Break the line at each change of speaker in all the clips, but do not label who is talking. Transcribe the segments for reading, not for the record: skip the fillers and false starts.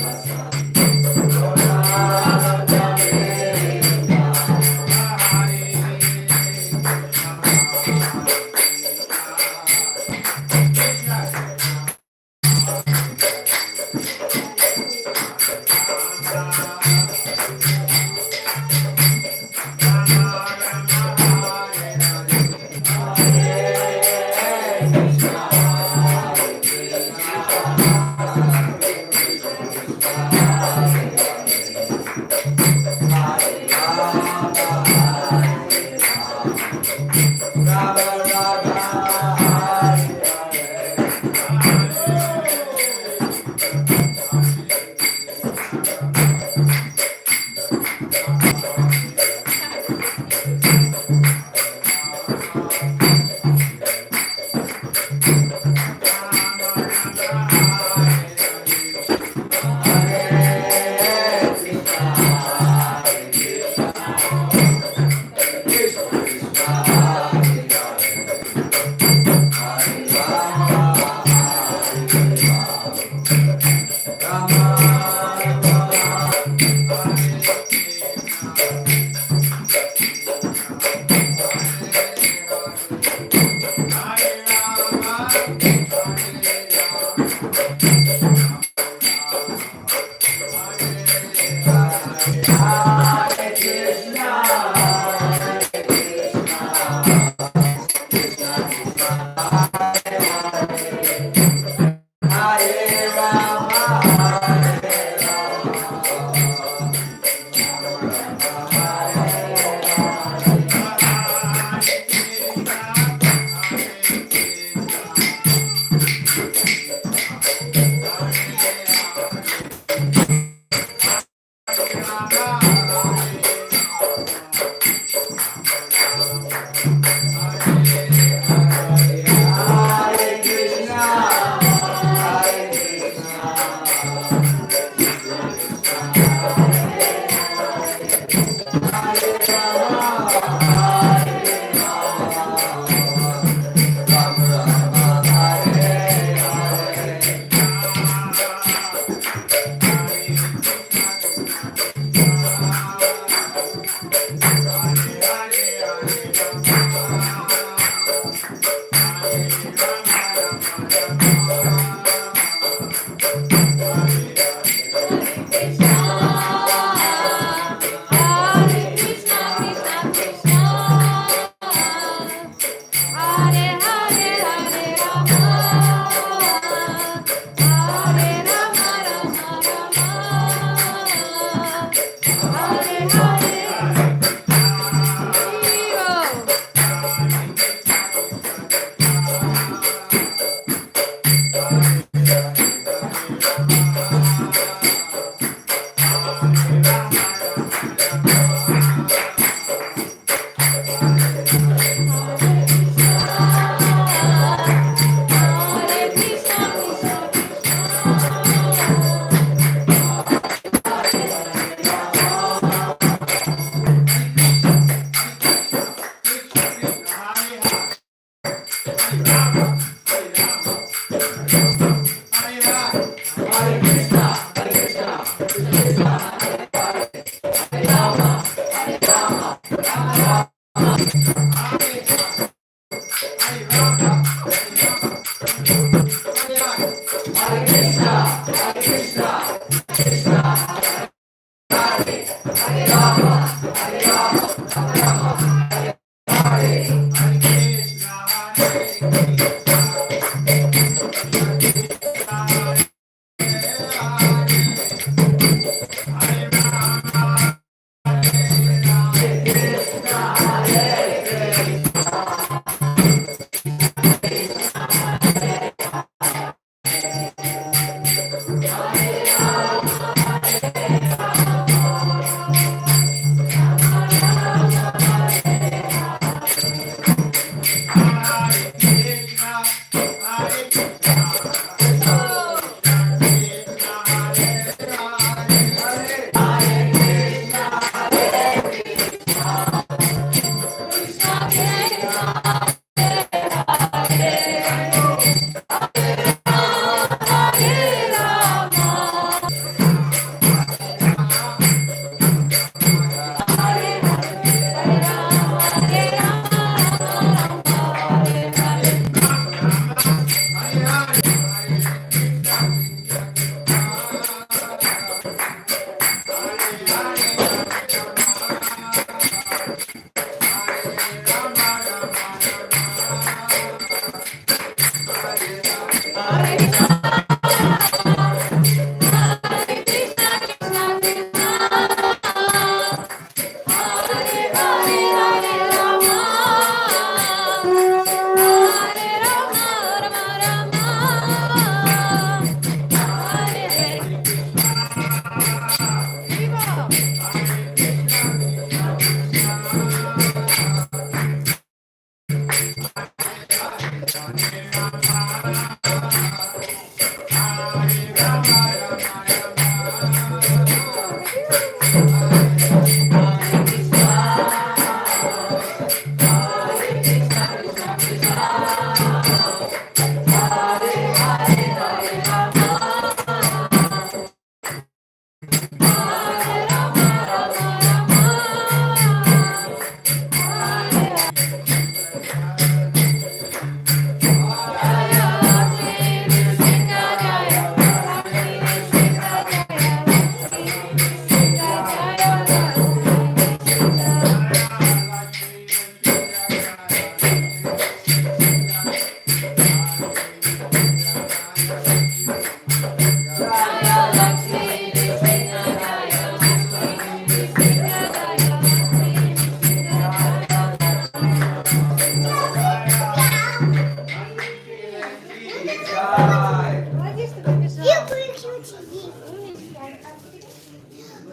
Krishna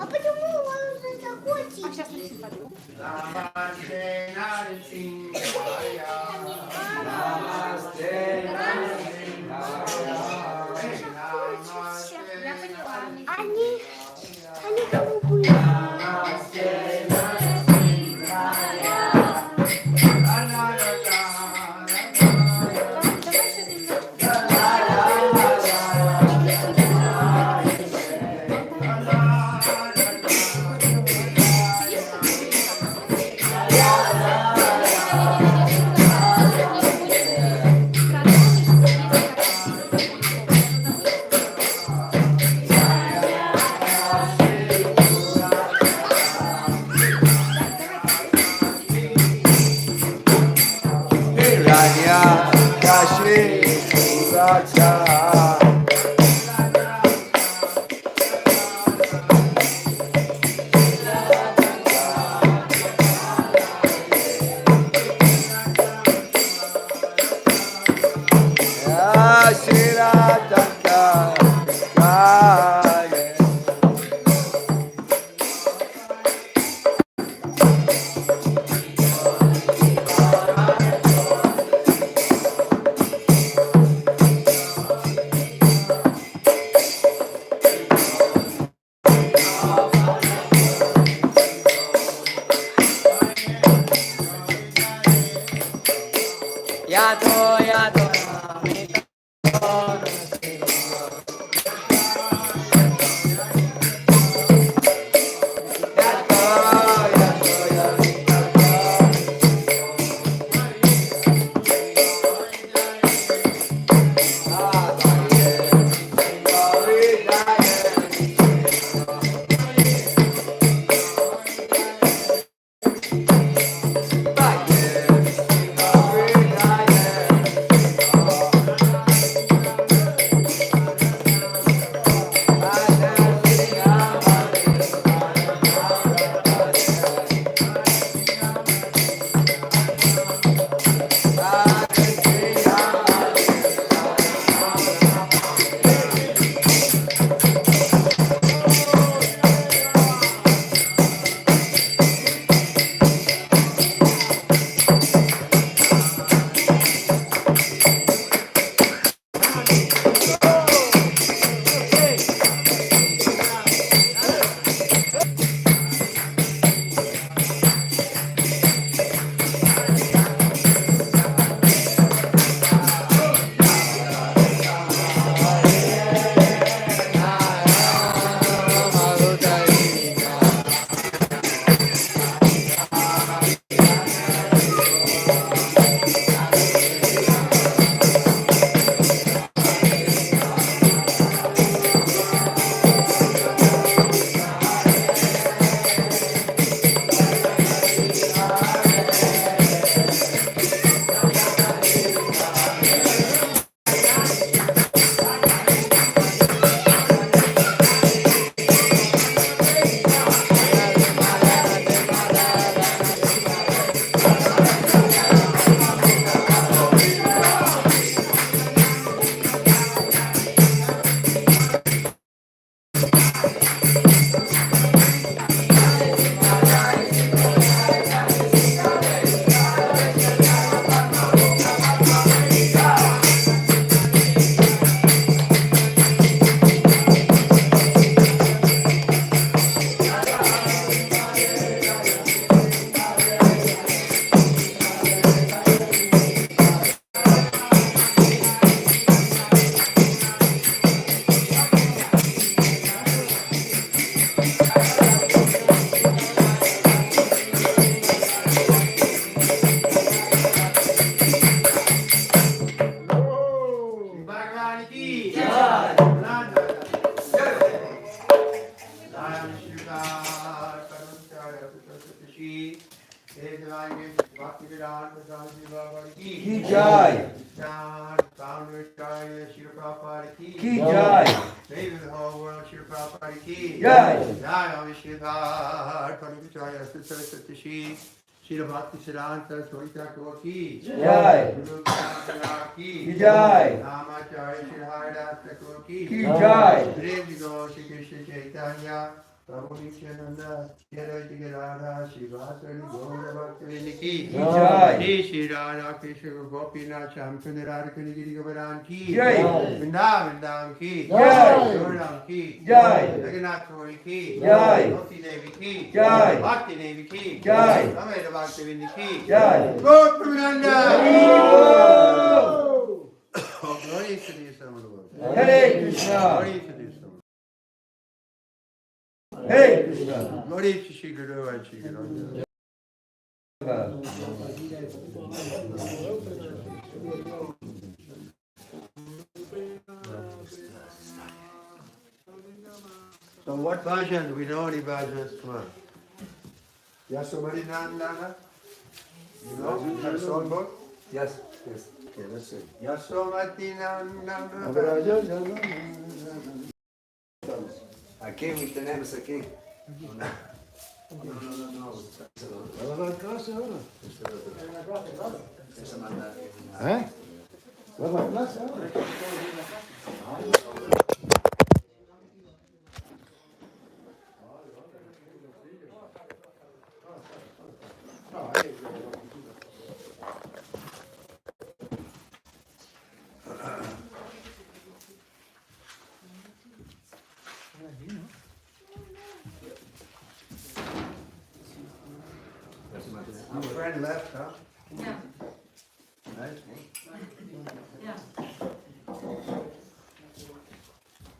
А почему он захочет?
А сейчас напиши подругу.
Намасте Нарсингхая.
Намасте Нарсингхая.
Я поняла.
Они голубые.
Намасте Нарсингхая.
Давай сейчас немного.
Hiranya Kashi Raja. Yato yato amita
की जय की जय जय Shri Bhakti Siddhanta Swami Thakur ki jai, Guru Granth ki jai, Namacharya Shri Haridas Thakur ki jai, Prem Ji Go Shri Krishna Chaitanya Prabhu Nityananda, Kirti Radha, Shivasari, Gaura Bhakti ki
Jai.
Shri Shri Radha Krishna Gopinath Shamsundar Radha Giri Govardhan ki
Jai.
Vrindavan ki
Jai.
Surinam ki
Jai.
Jagannath Puri ki
Jai.
Bhakti Devi ki
Jai.
Bhakti Devi ki
Jai.
Sameda Bhakti Vindi ki
Jai.
Gopinanda. Glory to the Son of the Lord.
Hare Krishna.
Glory to the Son.
Hare Krishna.
Glory to Shri Guru and Shri Guru. So what bhajan? We know any bhajans? Come on. Yasomari Nandana? You know that song book?
Yes, yes.
Okay, let's sing. Yasomati Nandana.
A king, tenemos a king.
Your friend left, huh?
Yeah.
Nice.
Yeah.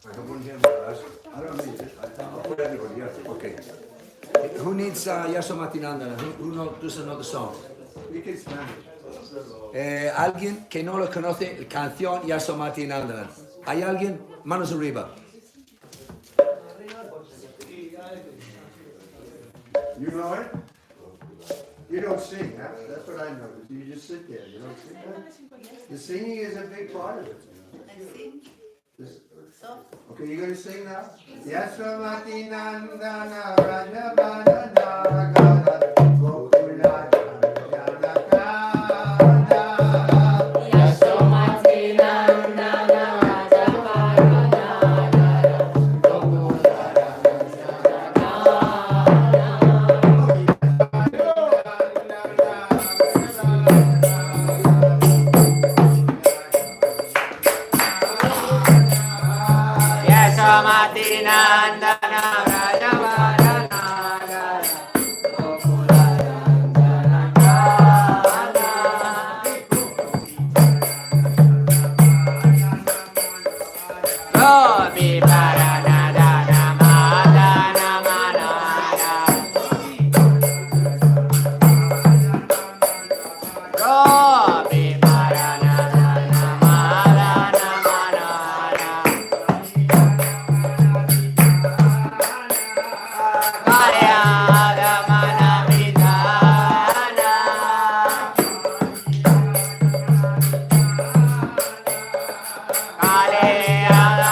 I have one here, Maharaj.
I don't need it.
I'll put everybody here. Okay. Who needs Yasomati Nandana? Doesn't know the song?
We can Spanish.
Alguien que no lo conoce, canción Yasomati Nandana. ¿Hay alguien? Manos arriba.
You know it? You don't sing, huh? That's what I noticed. You just sit there. You don't sing, huh? The singing is a big part of it.
I sing.
This-
Soft.
Okay, you gonna sing now? Yasomati Nandana Rajavana Nagara Gokula Janaka
Yasomati Nandana
Yasomati Nandana Rajavana Nagara Gokula Gopi Paranadana Madana Manana Gopi Paranadana Madana Manana Kalyada Manavidana Kalyada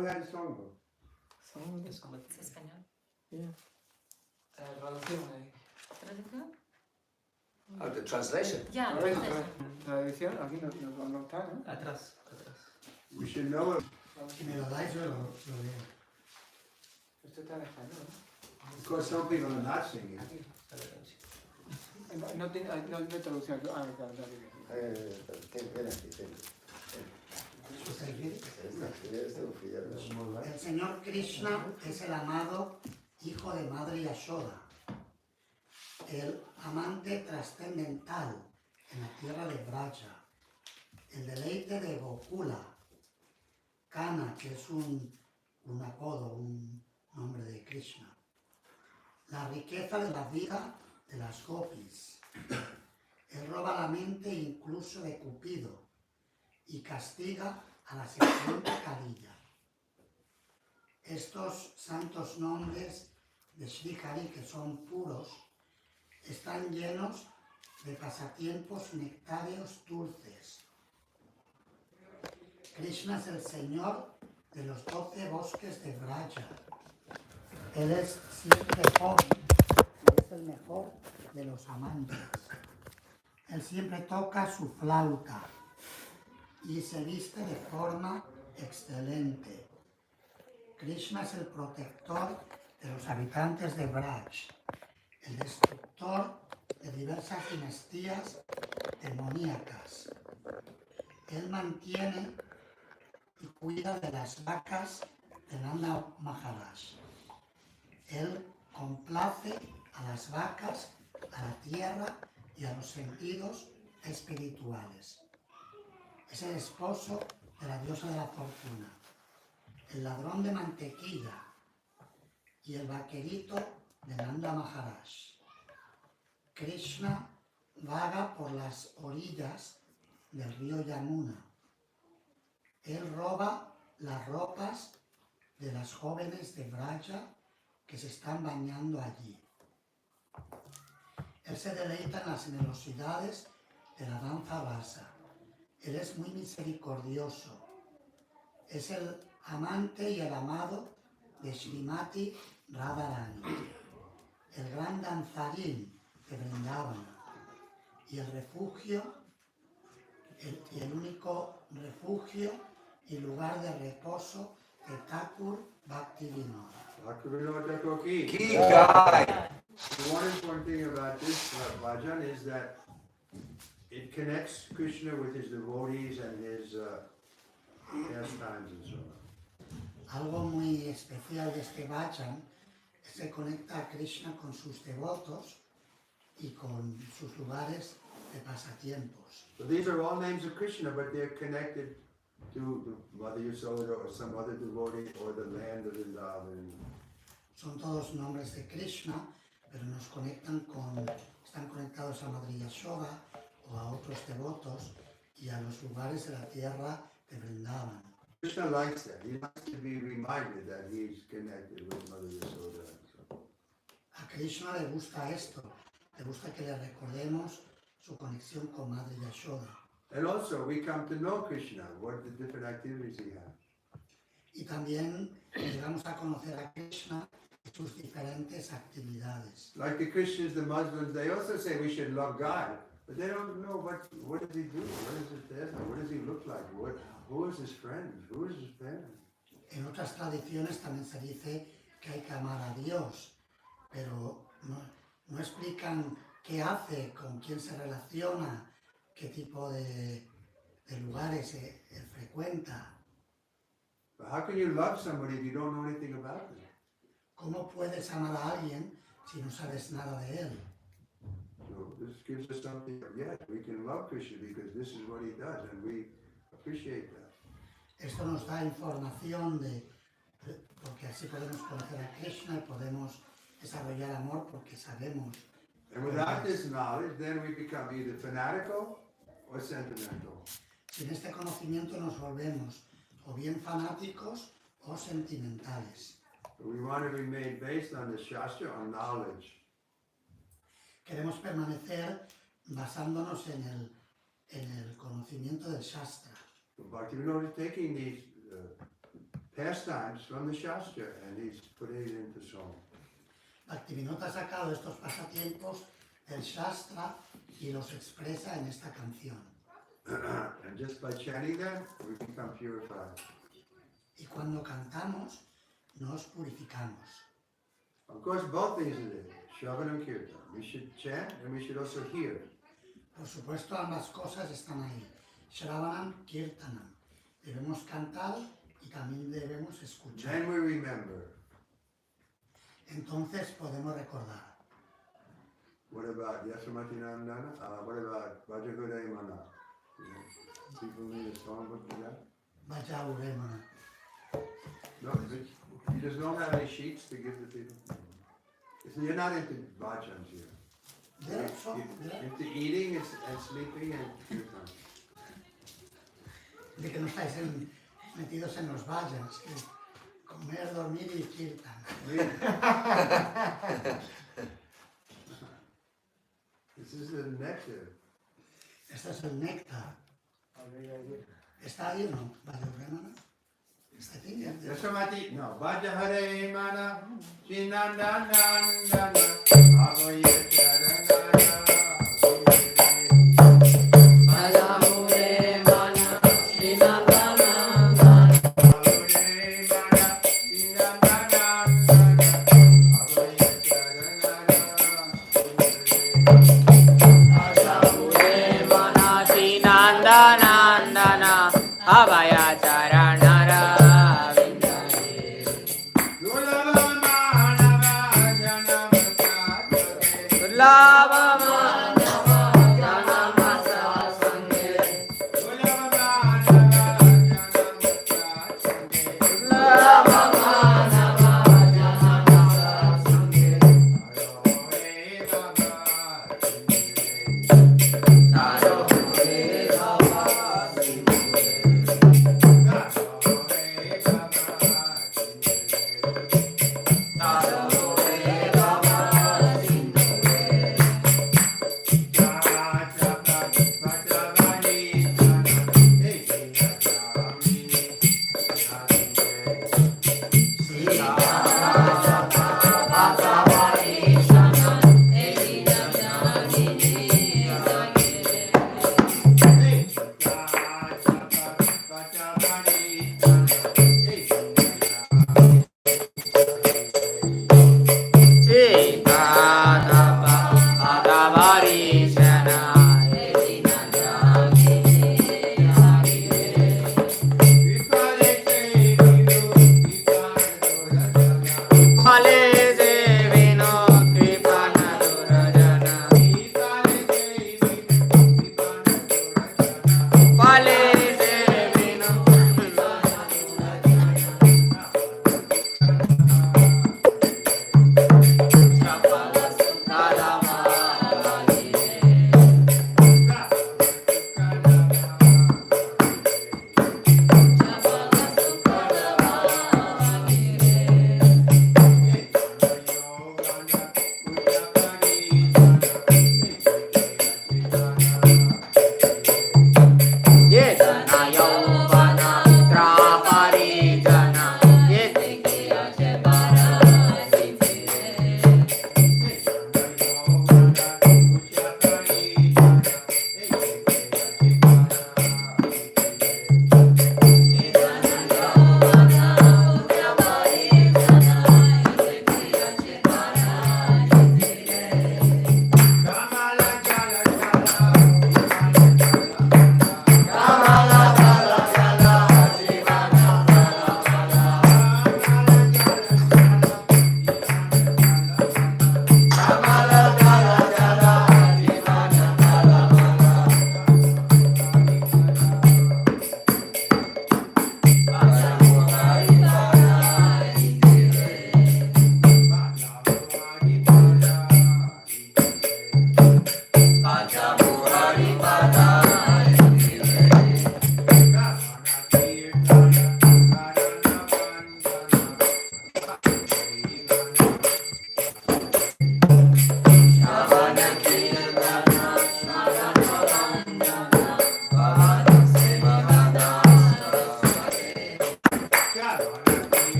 who had the songbook?
Es español.
Traducción ahí.
¿Traducción?
Oh, the translation.
Ya,
A ver,
traducción.
traducción, aquí no está, ¿no?
Atrás.
We should know it
Si me lo dais, yo lo leo.
Esto está en español,
because some people are not singing.
¿no? No tiene traducción. Ah, claro.
¿Estáis bien? El Señor Krishna es el amado hijo de Madre Yashoda, el amante trascendental en la tierra de Braja, el deleite de Gokula, Kana, que es un apodo, un nombre de Krishna, la riqueza de la vida de las gopis. Él roba la mente incluso de Cupido y castiga a la serpiente Kalilla. Estos santos nombres de Sri Hari, que son puros, están llenos de pasatiempos nectáreos dulces. Krishna es el señor de los 12 bosques de Braja. Él es siempre joven y es el mejor de los amantes. Él siempre toca su flauta y se viste de forma excelente. Krishna es el protector de los habitantes de Braj, el destructor de diversas dinastías demoníacas. Él mantiene y cuida de las vacas de Nanda Maharaj. Él complace a las vacas, a la tierra y a los sentidos espirituales. Es el esposo de la diosa de la fortuna, el ladrón de mantequilla y el vaquerito de Nanda Maharaj. Krishna vaga por las orillas del río Yamuna. Él roba las ropas de las jóvenes de Braja que se están bañando allí. Él se deleita en las generosidades de la danza rasa. Él es muy misericordioso. Es el amante y el amado de Srimati Radharani, el gran danzarín de Vrindavana y el refugio, el único refugio y lugar de reposo de Thakur Bhaktivinoda.
Kikai.
The one important thing about this bhajan is that it connects Krishna with his devotees and his pastimes and so on.
Algo muy especial de este bhajan es que conecta a Krishna con sus devotos y con sus lugares de pasatiempos.
So these are all names of Krishna, but they're connected to the Mother Yasoda or some other devotee or the land of Vrindavan.
Son todos nombres de Krishna, pero nos conectan están conectados a Madre Yashoda o a otros devotos y a los lugares de la tierra de Vrindavan.
Krishna likes that. He likes to be reminded that he's connected with Mother Yasoda.
A Krishna le gusta esto, le gusta que le recordemos su conexión con Madre Yashoda.
And also, we come to know Krishna, what the different activities he has.
Y también llegamos a conocer a Krishna y sus diferentes actividades.
Like the Christians, the Muslims, they also say we should love God, but they don't know what does he do, what is his business, what does he look like, who is his friend, who is his parent.
En otras tradiciones también se dice que hay que amar a Dios, pero no explican qué hace, con quién se relaciona, qué tipo de lugares él frecuenta.
But how can you love somebody if you don't know anything about them?
¿Cómo puedes amar a alguien si no sabes nada de él?
So this gives us something, yes, we can love Krishna because this is what he does, and we appreciate that.
Esto nos da información porque así podemos conocer a Krishna y podemos desarrollar amor porque sabemos.
And without this knowledge, then we become either fanatical or sentimental.
Sin este conocimiento nos volvemos o bien fanáticos o sentimentales.
But we want to remain based on the Shastra, on knowledge.
Queremos permanecer basándonos en el conocimiento del Shastra.
So Bhaktivinoda is taking these pastimes from the Shastra and he's putting it into song.
Bhaktivinoda ha sacado estos pasatiempos del Shastra y los expresa en esta canción.
And just by chanting them, we become purified.
Y cuando cantamos, nos purificamos.
Of course, both things are there, Shravan and Kirtan. We should chant and we should also hear.
Por supuesto, ambas cosas están ahí. Shravanam, Kirtanam. Debemos cantar y también debemos escuchar.
Then we remember.
Entonces podemos recordar.
What about Yasomati Nandana? What about Vajagodaya Mana? People need a songbook for that?
Vaya Uremana.
No, you just don't have any sheets to give to people? So you're not into bhajans here.
There are some,
Into eating and sleeping and kirtan.
de que no estáis metidos en los vallas, que comer, dormir y kirtan.
This is the nectar.
Este es el néctar. ¿Está ahí o no? Vaya Uremana. ¿Está aquí?
Yasomati, no, Vajahare Mana, Chinandanandana, Avoye Charanara.
Nandana Abhaya Charanara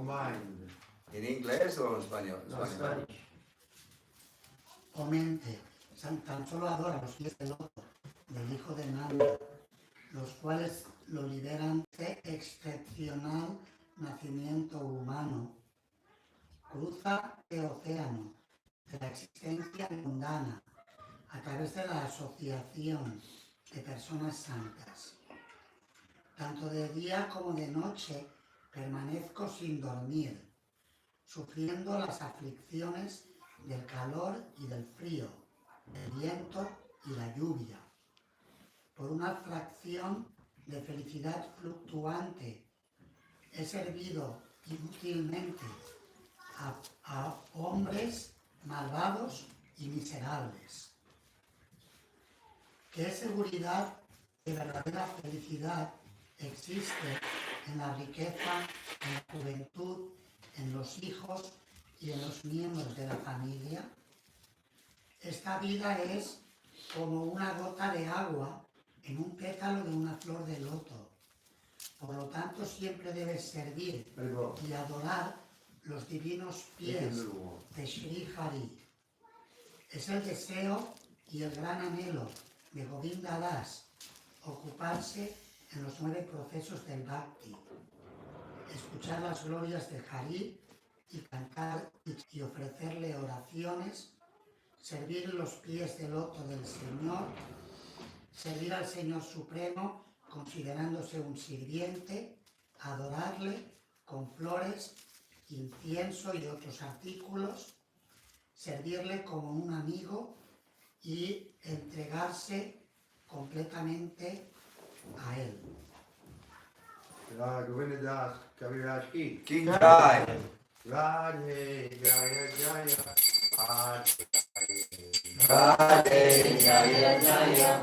mind.
¿En inglés o en español?
No, Spanish.
O mente, tan solo adora los pies del loto del hijo de Nanda, los cuales lo liberan de excepcional nacimiento humano. Cruza el océano de la existencia mundana a través de la asociación de personas santas. Tanto de día como de noche permanezco sin dormir, sufriendo las aflicciones del calor y del frío, del viento y la lluvia. Por una fracción de felicidad fluctuante, he servido inútilmente a hombres malvados y miserables. ¿Qué seguridad de verdadera felicidad existe en la riqueza, en la juventud, en los hijos y en los miembros de la familia? Esta vida es como una gota de agua en un pétalo de una flor de loto. Por lo tanto, siempre debes servir y adorar los divinos pies de Sri Hari. Es el deseo y el gran anhelo de Govinda Das ocuparse en los 9 procesos del Bhakti, escuchar las glorias de Hari y cantar y ofrecerle oraciones, servir los pies de loto del Señor, servir al Señor Supremo considerándose un sirviente, adorarle con flores, incienso y otros artículos, servirle como un amigo y entregarse completamente a él.
Govinda Das Kaviraj ki.
King Jai.
Radhe Jaya Jaya.
Radhe Jaya Jaya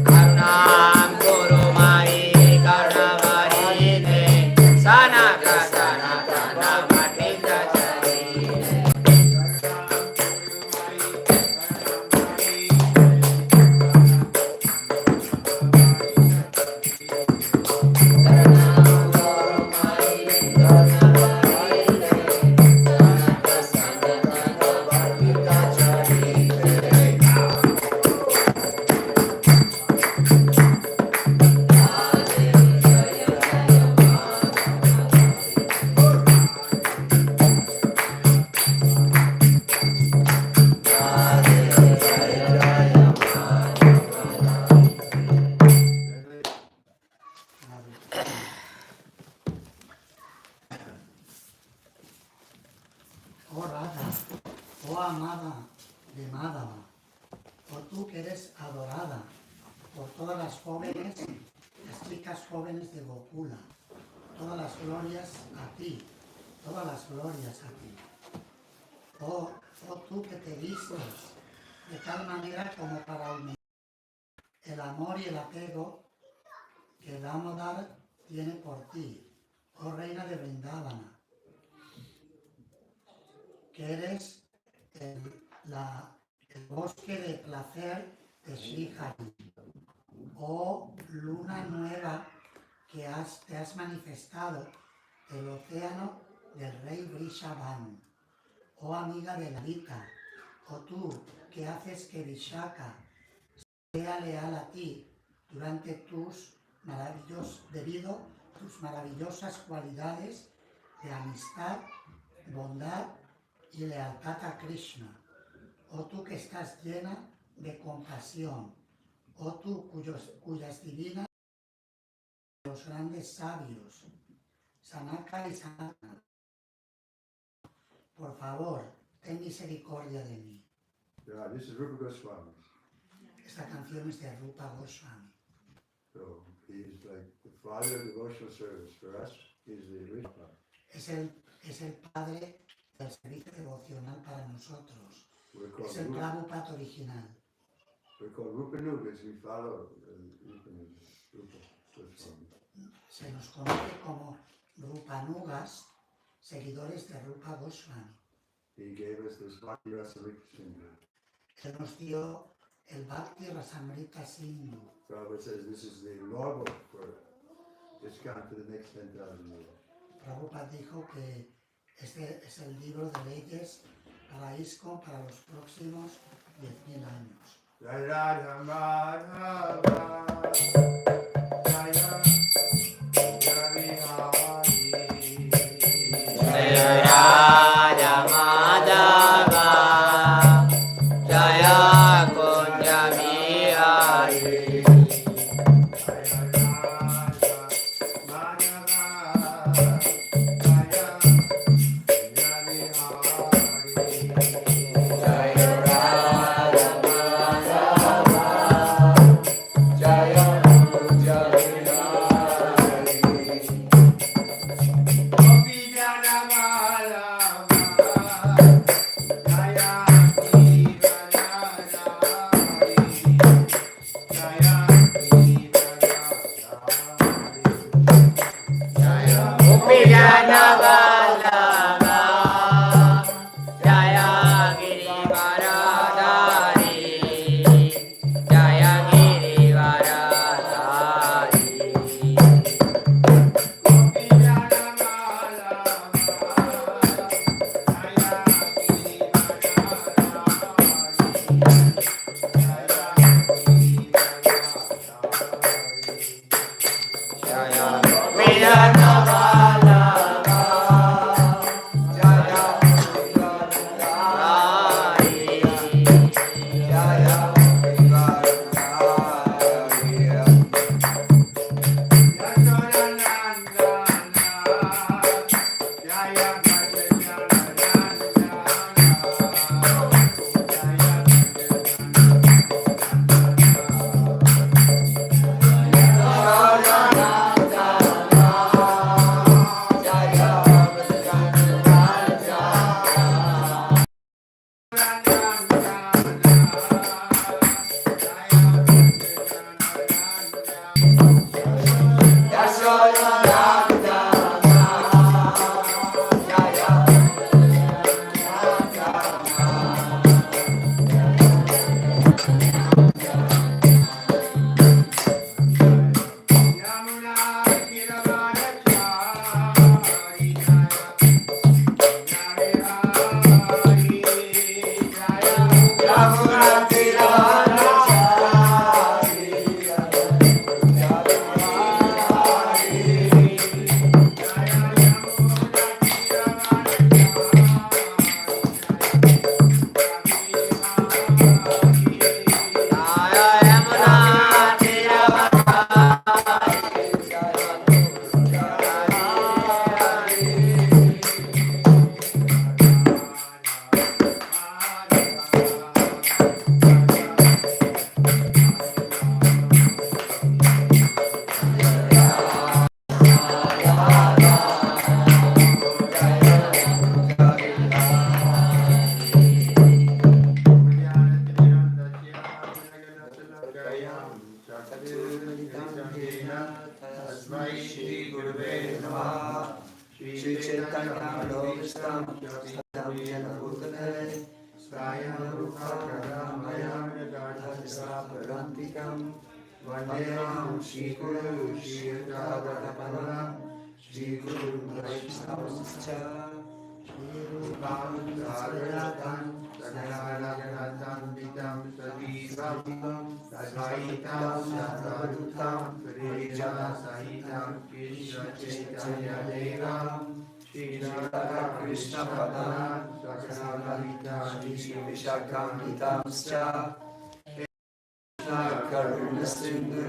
Karunam Guru Mai Karunavahine Sana
Oh Radha, oh amada de Madhava, oh tú que eres adorada por todas las jóvenes, las chicas jóvenes de Gokula, todas las glorias a ti, todas las glorias a ti. Oh tú que te vistes de tal manera como para unir el amor y el apego que el Damodar tiene por ti, oh reina de Vrindavana, que eres el bosque de placer de Sri Hari. Oh luna nueva que te has manifestado del océano del rey Vrishabhan. Oh amiga de Lalita, oh tú que haces que Vishaka sea leal a ti debido a tus maravillosas cualidades de amistad, bondad y lealtad a Krishna. Oh tú que estás llena de compasión, oh tú cuyas divinas los grandes sabios, Sanaka y Sanatana. Por favor, ten misericordia de mí.
Yeah, this is Rupa Goswami.
Esta canción es de Rupa Goswami.
So he is like the father of devotional service. For us, he is the original.
Es el padre del servicio devocional para nosotros.
We're called
Es el Prabhupada original.
Rupa Nugas. We follow Rupa Goswami.
Se nos conoce como Rupanugas, seguidores de Rupa Goswami.
He gave us this Bhakti Rasamrita Sindhu.
Él nos dio el Bhakti Rasamrita Sindhu.
Prabhupada says this is the law book for ISKCON for the next 10,000 years.
Prabhupada dijo que este es el libro de leyes para ISKCON para los próximos 10.000 años.
Jai Radha Madhava, Jaya
Jai Radha Madhava, Jaya Kunja Bihari.
Chaitanya Lovistam Sadam Jena Bhutale Svayam Rupa Karamayam Yadharthasaparantikam Vandeham Shri Guru Shri Radharapalam Shri Guru Vaishnavascha Shri Rupam Sarvatan Sagaranagaratan Vitam Sadivam Advaitam Sadadutam Purishana Sahitam Krishna Chaitanya Devam Shri Radha Krishna Padam Sagaranagarita Shri Vishakam Vitamscha Karuna Sindhu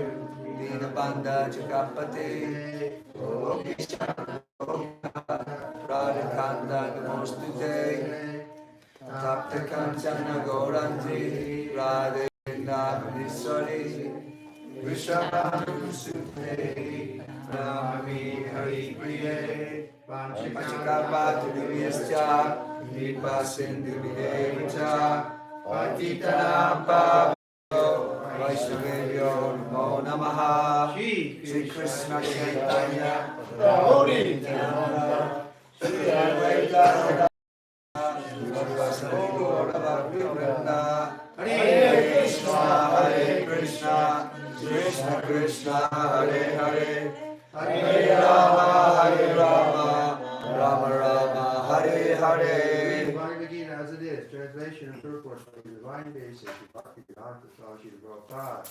Dinabandha Jagapate Radhakanda Namostute Tapta Kanchana Gaurantri Radhe Navniswari Vrishabhanu Sute Nami Hari Priye Panchakapatu Divyascha Nipa Sindhu Videvacha Patitanam Vaishnavebhyo Namo Namaha Shri Krishna Chaitanya Prabhu Nityananda Shri Advaita Gadadhara Gaura Vrinda Hare Krishna Krishna Krishna Hare Hare Hare Rama Rama Rama Hare Hare.
Bhagavad Gita as it is, translation and purport from the divine basis of Bhaktivedanta Swami Prabhupada.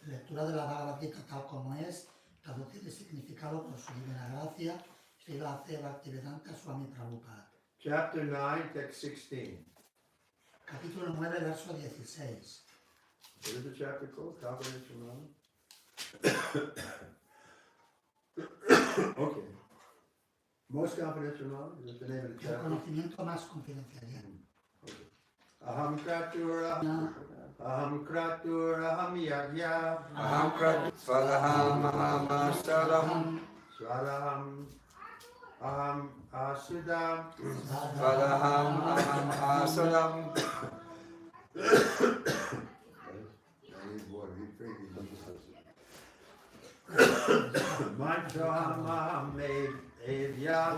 Lectura de la Bhagavad Gita tal como es, traducida y significado por su divina gracia, Srila Bhaktivedanta Swami Prabhupada.
Chapter 9, text 16.
Capítulo 9, verso 16.
What is the chapter called? Confidential knowledge? Okay. Most confidential knowledge? Is that the name of the
El
chapter?
conocimiento más confidencial.
Aham kratur aham yagya
Aham Kratu Swadaham Aham Asaram
Swadaham aham asudam
Swadaham Aham Asaram
Mantraham aham evyam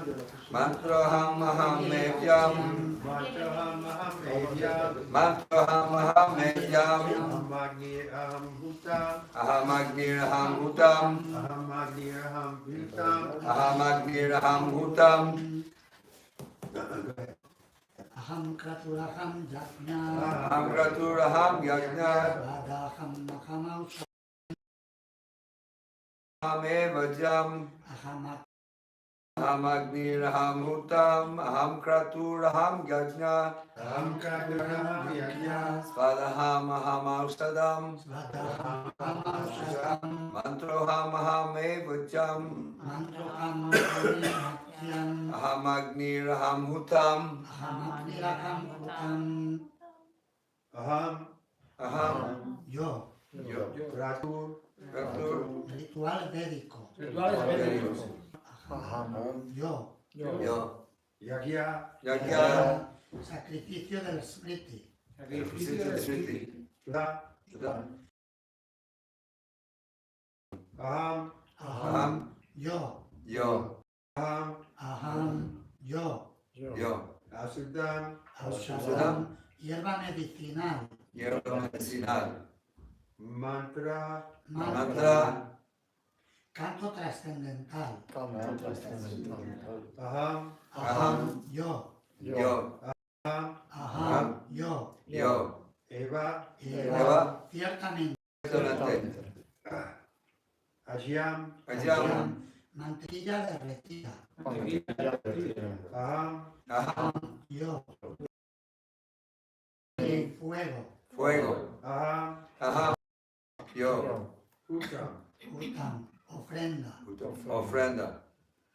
Mantraham Aham Mevyam
Mantraham aham evyam
Mantraham Aham Mevyam
Aham Agnir aham Bhutam
Aham Agnir Aham Bhutam
Aham Agnir aham Bhutam
Aham Agnir Aham Bhutam
Aham Kraturaham Jajna
Aham Kraturaham Yajna
Vadaham Mahamau
Aham Evajam Aham Agnir Aham Bhutam Aham Kraturaham Yajna
Aham kratur aham yagya
Swadaham Aham Ausadam
Vadaham Mahamau
Mantroham Aham Evajam
Mantroham Mahamau
Aham Agnir Aham Bhutam
Aham Agniraham Bhutam
Aham
Yo.
kratur
Kratur
Ritual védico. Yo.
Yo
yagya
Yajna
Sacrificio del Smriti.
Smriti
aham
Aham
Yo.
Yo
Aham. Yo.
asudam
Ausadam. Hierba medicinal.
Hierba medicinal
mantra
Mantra
Canto trascendental.
aham
Aham
Yo.
aham
Aham. Yo.
eva
Eva.
Ciertamente.
ajyam
Ajam
Mantequilla derretida.
aham
Aham
Yo. Fuego.
Fuego
aham
Aham Yo
Uttam.
Utam. Ofrenda.
Ofrenda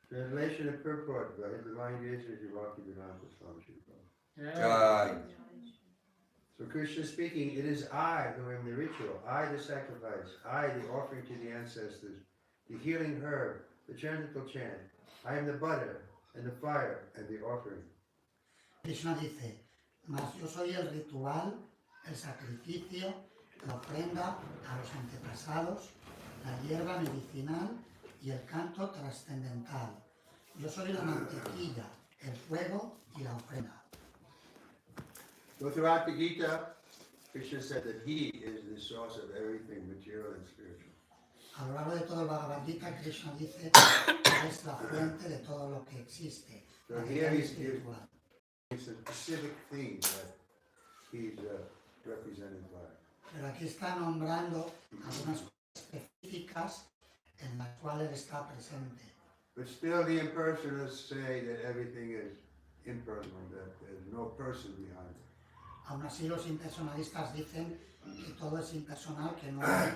Translation and purport by the divine graces of Bhaktivedanta Swami Prabhupada.
Jai
So Krishna speaking, it is I who am the ritual, I the sacrifice, I the offering to the ancestors, the healing herb, the chantical chant. I am the butter and the fire and the offering.
Krishna dice, mas yo soy el ritual, el sacrificio, la ofrenda a los antepasados, la hierba medicinal y el canto trascendental. Yo soy la mantequilla, el fuego y la ofrenda.
So throughout the Gita, Krishna said that he is the source of everything material and spiritual.
A lo largo de todo el Bhagavad Gita, Krishna dice que es la fuente de todo lo que existe,
So
material
here
y
he's
espiritual.
It's a specific theme that he's represented by.
Pero aquí está nombrando algunas cosas específicas en las cuales está presente.
But still the impersonalists say that everything is impersonal, that there's no person behind it.
Aún así, los impersonalistas dicen que todo es impersonal, que no hay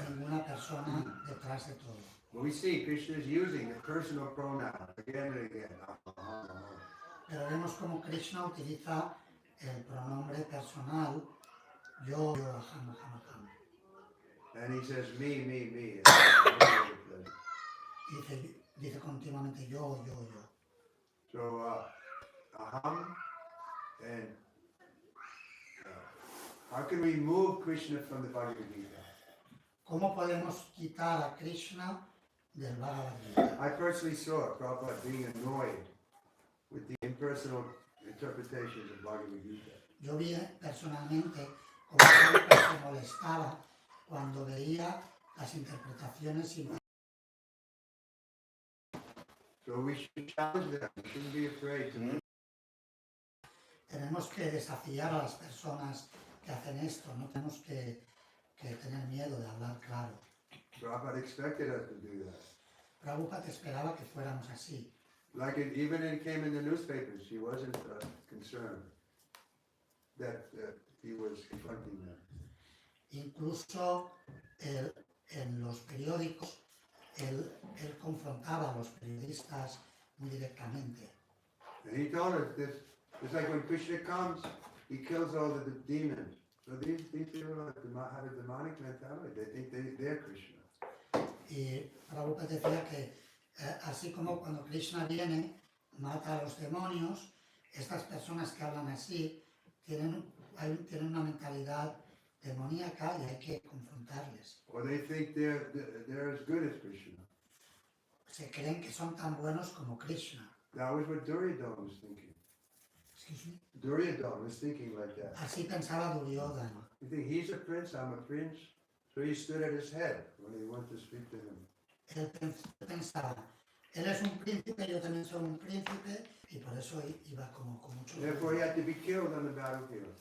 ninguna persona detrás de todo.
But we see Krishna is using the personal pronoun again and again.
Pero vemos como Krishna utiliza el pronombre personal, yo, aham, aham, aham.
And he says me, me.
Dice continuamente yo.
So aham and how can we remove Krishna from the Bhagavad Gita?
¿Cómo podemos quitar a Krishna del Bhagavad Gita?
I personally saw Prabhupada being annoyed with the impersonal interpretations of Bhagavad Gita.
Yo vi personalmente cómo siempre se molestaba cuando veía las interpretaciones sin.
So we should challenge them. We shouldn't be afraid to.
Tenemos que desafiar a las personas que hacen esto, no tenemos que tener miedo de hablar claro.
Prabhupada expected us to do that.
Prabhupada esperaba que fuéramos así.
Like even it came in the newspapers, he wasn't concerned that he was confronting them.
Incluso en los periódicos, él confrontaba a los periodistas muy directamente.
And he told us this, it's like when Krishna comes, he kills all the demons. So these people have a demonic mentality. They think they're Krishna.
Y Prabhupada decía que así como cuando Krishna viene, mata a los demonios, estas personas que hablan así tienen una mentalidad demoníaca y hay que confrontarles.
Or they think they're as good as Krishna.
Se creen que son tan buenos como Krishna.
That was what Duryodhana was thinking.
Excuse me.
Duryodhana was thinking like that.
Así pensaba Duryodhana.
You think he's a prince, I'm a prince? So he stood at his head when he went to speak to him.
Él pensaba, él es un príncipe, yo también soy un príncipe, y por eso iba como con mucho...
Therefore he had to be killed on the battlefield.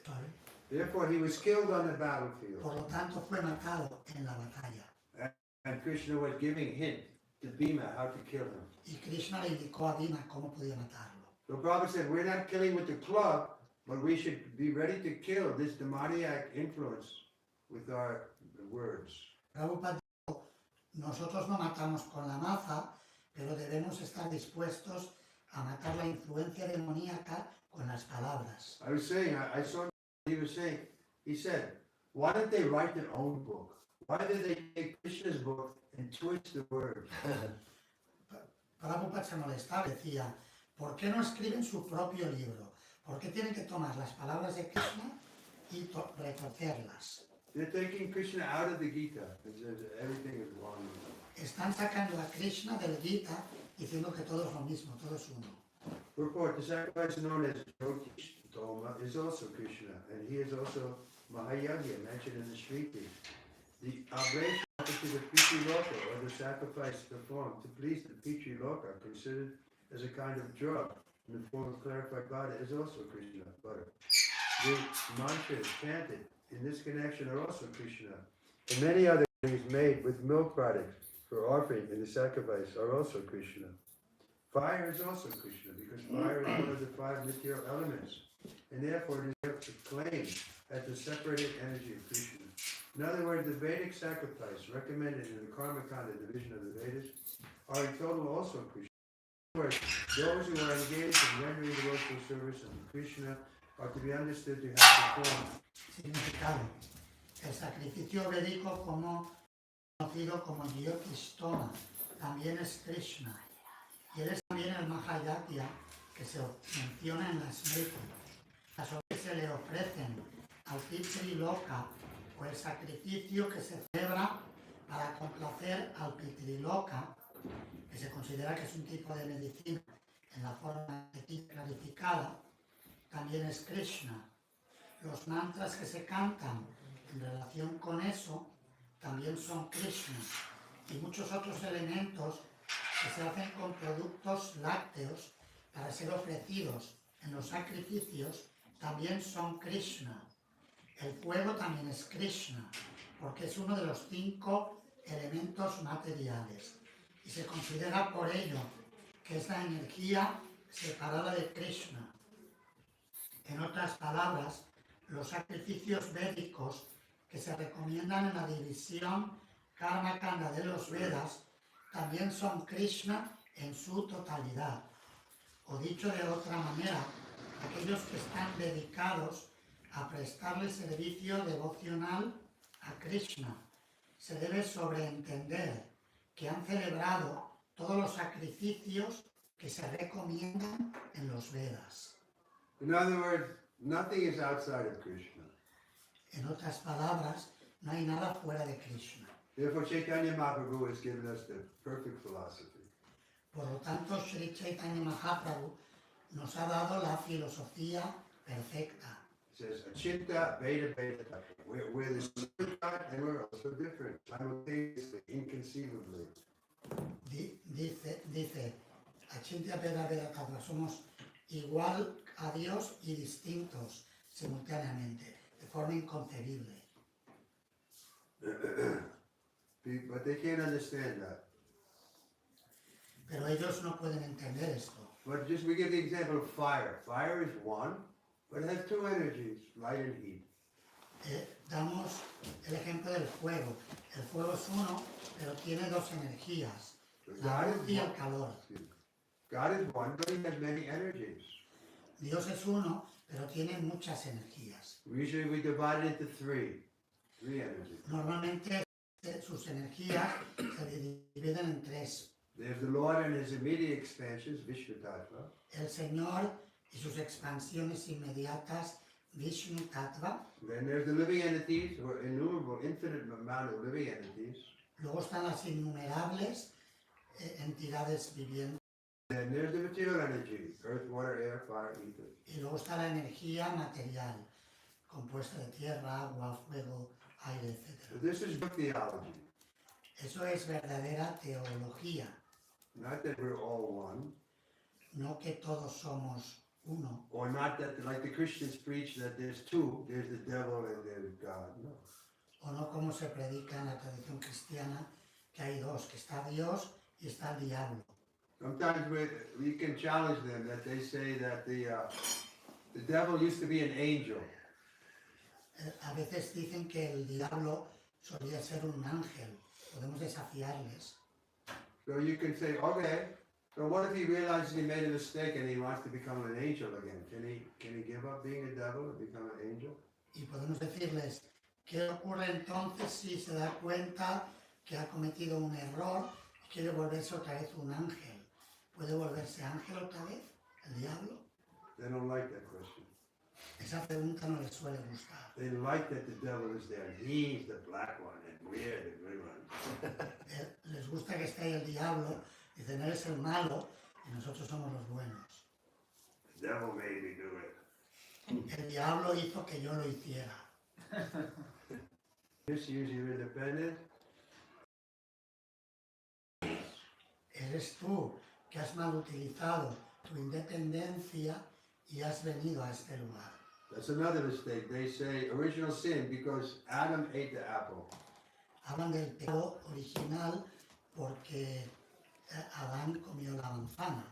Sorry.
Therefore he was killed on the battlefield.
Por lo tanto fue matado en la batalla.
And Krishna was giving hint to Bhima how to kill him.
Y Krishna le indicó a Bhima cómo podía matarlo.
So Prabhupada said, we're not killing with the club, but we should be ready to kill this demoniac influence with our words.
Prabhupada dijo, nosotros no matamos con la maza, pero debemos estar dispuestos a matar la influencia demoníaca con las palabras.
I was saying, I saw he was saying, he said, why don't they write their own book? Why did they take Krishna's book and twist the words?
Prabhupada se molestaba y decía, ¿por qué no escriben su propio libro? ¿Por qué tienen que tomar las palabras de Krishna y retorcerlas?
They're taking Krishna out of the Gita. It says everything is one.
Están sacando a Krishna del Gita diciendo que todo es lo mismo, todo es uno.
Purport, the sacrifice known as Jyotish Toma is also Krishna, and he is also Mahayagya mentioned in the Shriti. The oblation offered to the Pitri Loka, or the sacrifice performed to please the Pitri Loka, considered as a kind of drug in the form of clarified butter, is also Krishna, butter. The mantras chanted in this connection are also Krishna. And many other things made with milk products for offering in the sacrifice are also Krishna. Fire is also Krishna, because fire is one of the five material elements, and therefore it is claimed as the separated energy of Krishna. In other words, the Vedic sacrifice recommended in the Karmakanda division of the Vedas are in total also Krishna. In other words, those who are engaged in rendering devotional service unto Krishna are to be understood to have performed.
Significado. El sacrificio védico conocido como Jyotishtoma también es Krishna. Y él es también el Mahayagya que se menciona en la Smriti. Las obras que se le ofrecen al Pitri Loka o el sacrificio que se celebra para complacer al Pitri Loka que se considera que es un tipo de medicina en la forma clarificada, también es Krishna. Los mantras que se cantan en relación con eso también son Krishna. Y muchos otros elementos que se hacen con productos lácteos para ser ofrecidos en los sacrificios también son Krishna. El fuego también es Krishna, porque es uno de los 5 elementos materiales. Y se considera por ello que es la energía separada de Krishna. En otras palabras, los sacrificios védicos que se recomiendan en la división Karma Kanda de los Vedas también son Krishna en su totalidad. O dicho de otra manera, aquellos que están dedicados a prestarle servicio devocional a Krishna. Se debe sobreentender que han celebrado todos los sacrificios que se recomiendan en los Vedas.
In other words, nothing is outside of Krishna.
En otras palabras, no hay nada fuera de Krishna.
Therefore, Chaitanya Mahaprabhu has given us the perfect philosophy.
Por lo tanto, Sri Chaitanya Mahaprabhu nos ha dado la filosofía perfecta.
It says, Achinta Veda Veda Tattva. We're the same God and we're also different, simultaneously, inconceivably.
Dice, Achintya Veda Veda Tattva, somos igual a Dios y distintos simultáneamente, de forma inconcebible.
But they can't understand that.
Pero ellos no pueden entender esto.
But just we give the example of fire. Fire is one, but it has 2 energies, light and heat.
Damos el ejemplo del fuego. El fuego es uno, pero tiene 2 energías, la luz y el calor.
God is one, but he has many energies.
Dios es uno, pero tiene muchas energías.
Usually we divide it into 3 energies.
Normalmente sus energías se dividen en 3.
There's the Lord and his immediate expansions, Vishnu Tattva.
El Señor y sus expansiones inmediatas, Vishnu Tattva.
Then there's the living entities, or innumerable, infinite amount of living entities.
Luego están las innumerables entidades vivientes.
Then there's the material energy, earth, water, air, fire, ether.
Y luego está la energía material, compuesta de tierra, agua, fuego, aire, etc.
So this is good theology.
Eso es verdadera teología.
Not that we're all one,
No que todos somos uno.
or not that, like the Christians preach, that there's 2, there's the devil and there's God. No.
O no como se predica en la tradición cristiana, que hay 2, que está Dios y está el diablo.
Sometimes we can challenge them that they say that the devil used to be an angel.
A veces dicen que el diablo solía ser un ángel. Podemos desafiarles.
So you can say, okay, so what if he realizes he made a mistake and he wants to become an angel again? Can he give up being a devil and become an angel?
Y podemos decirles, ¿qué ocurre entonces si se da cuenta que ha cometido un error y quiere volverse otra vez un ángel? ¿Puede volverse ángel otra vez, el diablo?
They don't like that question.
Esa pregunta no les suele gustar.
They like that the devil is there. He's the black one and we're the green one.
Les gusta que esté ahí el diablo, dicen, él es el malo y nosotros somos los buenos.
The devil made me do it.
El diablo hizo que yo lo hiciera.
Misuse your independence.
Eres tú que has mal utilizado tu independencia y has venido a este lugar.
That's another mistake. They say original sin because Adam ate the apple.
Hablan del pecado original porque Adán comió la manzana.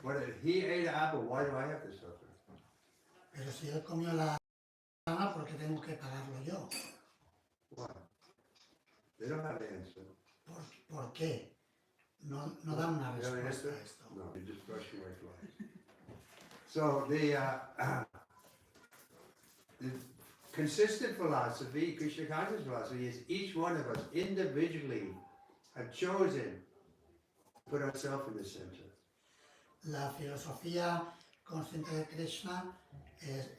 But if he ate an apple, why do I have to suffer?
Pero si él comió la manzana, ¿por qué tengo que pagarlo yo?
Why? They don't have an answer.
¿Por qué? No dan una
You have an
respuesta
answer?
a esto.
No, you're just brushing away flies. So the consistent philosophy, Krishna conscious philosophy, is each one of us individually have chosen to put ourselves in the center.
La filosofía consciente de Krishna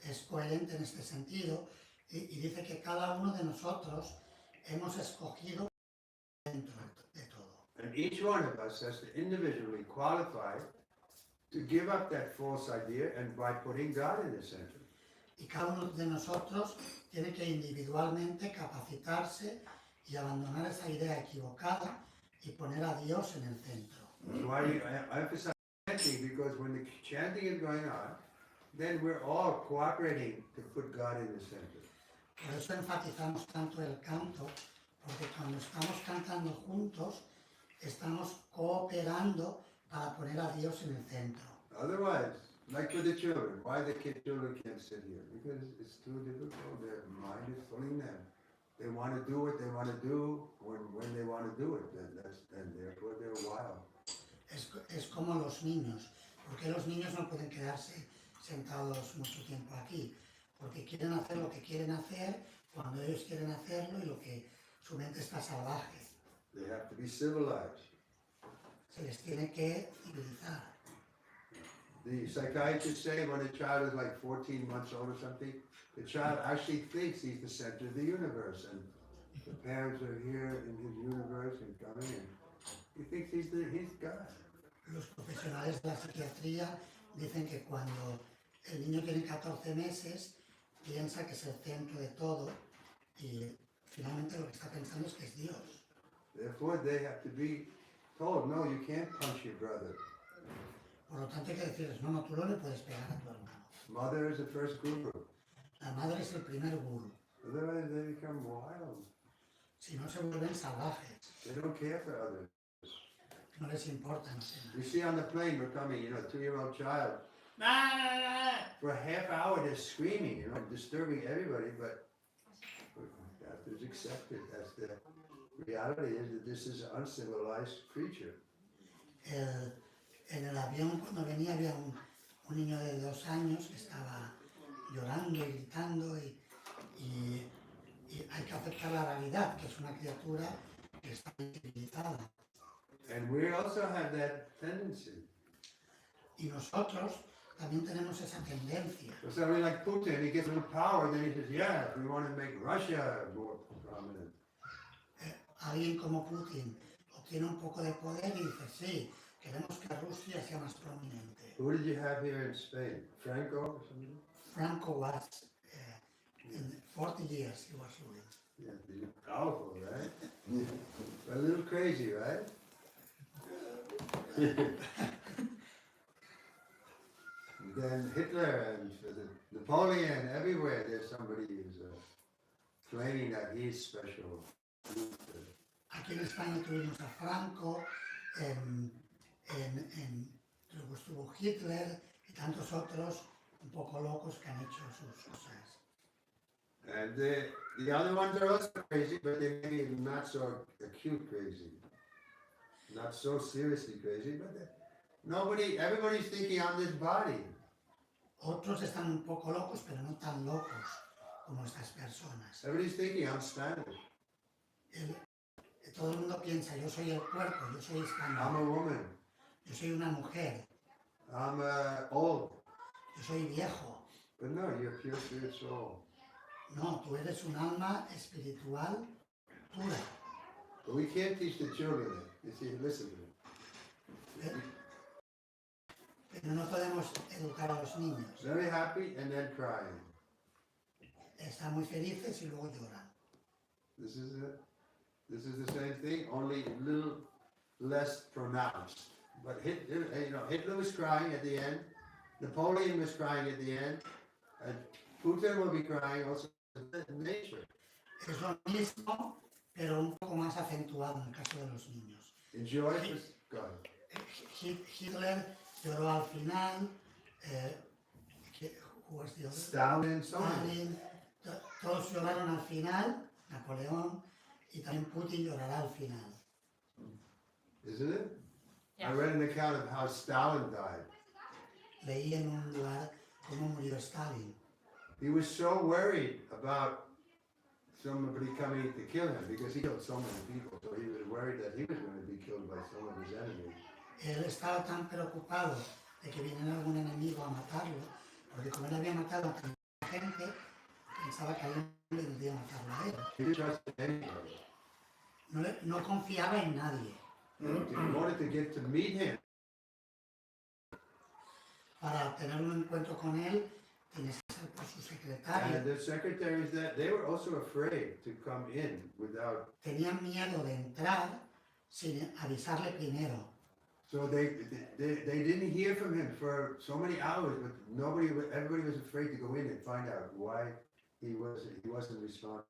es coherente en este sentido y dice que cada uno de nosotros hemos escogido dentro de todo.
And each one of us has to individually qualify to give up that false idea and by putting God in the center.
Y cada uno de nosotros tiene que individualmente capacitarse y abandonar esa idea equivocada y poner a Dios en el centro.
That's why I emphasize chanting, because when the chanting is going on, then we're all cooperating to put God in the center.
Por eso enfatizamos tanto el canto, porque cuando estamos cantando juntos, estamos cooperando para poner a Dios en el centro.
Otherwise, like with the children, why the children can't sit here? Because it's too difficult. Their mind is pulling them. They want to do what they want to do when they want to do it. And therefore they're wild.
Es como los niños. ¿Por qué los niños no pueden quedarse sentados mucho tiempo aquí? Porque quieren hacer lo que quieren hacer cuando ellos quieren hacerlo y lo que su mente está salvaje.
They have to be civilized.
Se les tiene que civilizar.
The psychiatrists say when a child is like 14 months old or something, the child actually thinks he's the center of the universe, and the parents are here in his universe and coming in. He thinks he's God.
Los profesionales de la psiquiatría dicen que cuando el niño tiene 14 meses, piensa que es el centro de todo y finalmente lo que está pensando es que es Dios.
Therefore, they have to be told, no, you can't punch your brother.
Por lo tanto hay que decirles, no, tú no le puedes pegar a tu hermano.
Mother is the first guru.
La madre es el primer guru.
Otherwise, they become wild.
Si no, se vuelven salvajes.
They don't care for others.
No les importa, no sé nada.
You see on the plane, we're coming, a 2-year-old child. For a half hour, they're screaming, disturbing everybody, but we have to accept it. That's the reality is that this is an uncivilized creature.
En el avión, cuando venía, había un niño de 2 años que estaba llorando y gritando y hay que aceptar la realidad, que es una criatura que está civilizada.
And we also have that tendency.
Y nosotros también tenemos esa tendencia.
So somebody like Putin, he gets a little power, then he says, yeah, we want to make Russia more prominent.
Alguien como Putin obtiene un poco de poder y dice, sí, queremos que Rusia sea más prominente.
Who did you have here in Spain? Franco or something?
Franco was, in 40 years he was ruling.
Yeah, he's powerful, right? But a little crazy, right? Then Hitler and Napoleon, everywhere there's somebody who's claiming that he's special.
Aquí en España tuvimos a Franco, luego estuvo Hitler y tantos otros un poco locos que han hecho sus cosas.
And the other ones are also crazy, but they may be not so acute crazy. Not so seriously crazy, but everybody's thinking on this body.
Otros están un poco locos, pero no tan locos como estas personas.
Everybody's thinking I'm Spanish.
Todo el mundo piensa, yo soy el cuerpo, yo soy
I'm
español,
a woman.
yo soy una mujer,
I'm old.
yo soy viejo.
But no, you're pure spirit soul.
No, tú eres un alma espiritual pura.
But we can't teach the children that. You see, listen to me.
Pero no podemos educar a los niños.
Very happy and then crying.
Están muy felices y luego lloran.
This is it. This is the same thing, only a little less pronounced. But Hitler was crying at the end. Napoleon was crying at the end. And Putin will be crying also in nature.
Es lo mismo, pero un poco más acentuado en el caso de los niños.
Enjoy this. Go ahead.
Hitler lloró al final. Who was the other?
Stalin, so many.
Stalin, todos lloraron al final, Napoleón, y también Putin llorará al final.
Isn't it?
Yeah.
I read an account of how Stalin died.
Leí en un lugar cómo murió Stalin.
He was so worried about somebody coming to kill him because he killed so many people. So he was worried that he was going to be killed by some of his enemies.
Él estaba tan preocupado de que viniera algún enemigo a matarlo, porque como él había matado a tanta gente, pensaba que alguien vendría a matarlo a él.
He didn't trust anybody.
No confiaba en nadie.
in order to get to meet him,
Para tener un encuentro con él, tienes que ser por su secretario.
and the secretaries that they were also afraid to come in without.
Tenían miedo de entrar sin avisarle primero.
So they didn't hear from him for so many hours, but everybody was afraid to go in and find out why he wasn't responding.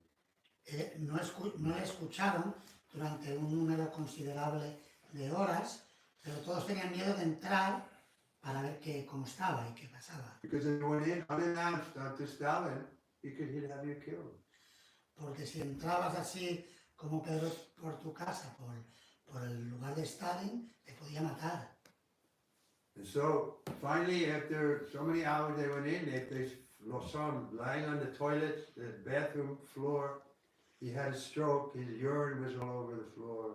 No le escucharon durante un número considerable de horas, pero todos tenían miedo de entrar para ver cómo estaba y qué pasaba.
Because if you went in unannounced to Stalin, he could have you killed.
Porque si entrabas así como Pedro por tu casa, por el lugar de Stalin, te podía matar.
And so finally, after so many hours they went in, they saw him lying on the toilet, the bathroom floor. He had a stroke, his urine was all over the floor.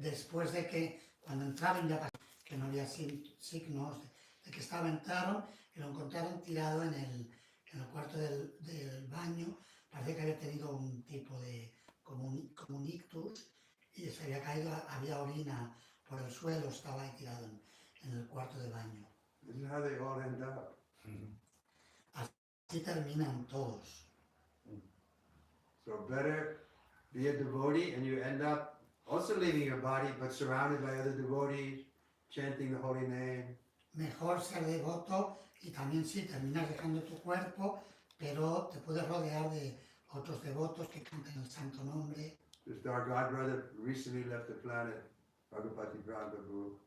Después de que cuando entraron ya pasó, que no había signos de que entraron y lo encontraron tirado en el cuarto del baño. Parece que había tenido un tipo de como un ictus y se había caído, había orina por el suelo, estaba ahí tirado en el cuarto de baño.
This is how they all end up.
Así terminan todos.
So better be a devotee and you end up also leaving your body but surrounded by other devotees, chanting the holy name.
Mejor ser devoto y también sí, terminas dejando tu cuerpo, pero te puedes rodear de otros devotos que canten el santo nombre.
Just our godbrother recently left the planet, Bhagapati Prabhu.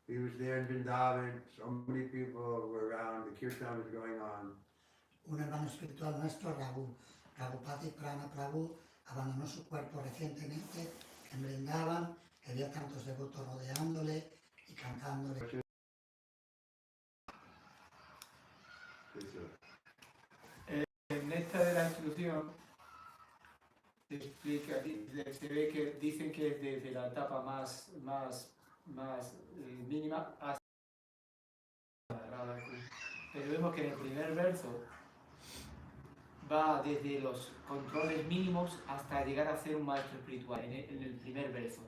He was there in Vrindavan, so many people were around, the kirtan was going on.
Un hermano espiritual nuestro, Ragupati Prana Prabhu, abandonó su cuerpo recientemente en Vrindavan, había tantos devotos rodeándole y cantándole.
En esta de la instrucción se explica, se ve que dicen que es desde la etapa más mínima hasta la cruz. Pero vemos que en el primer verso va desde los controles mínimos hasta llegar a ser un maestro espiritual, en el primer verso.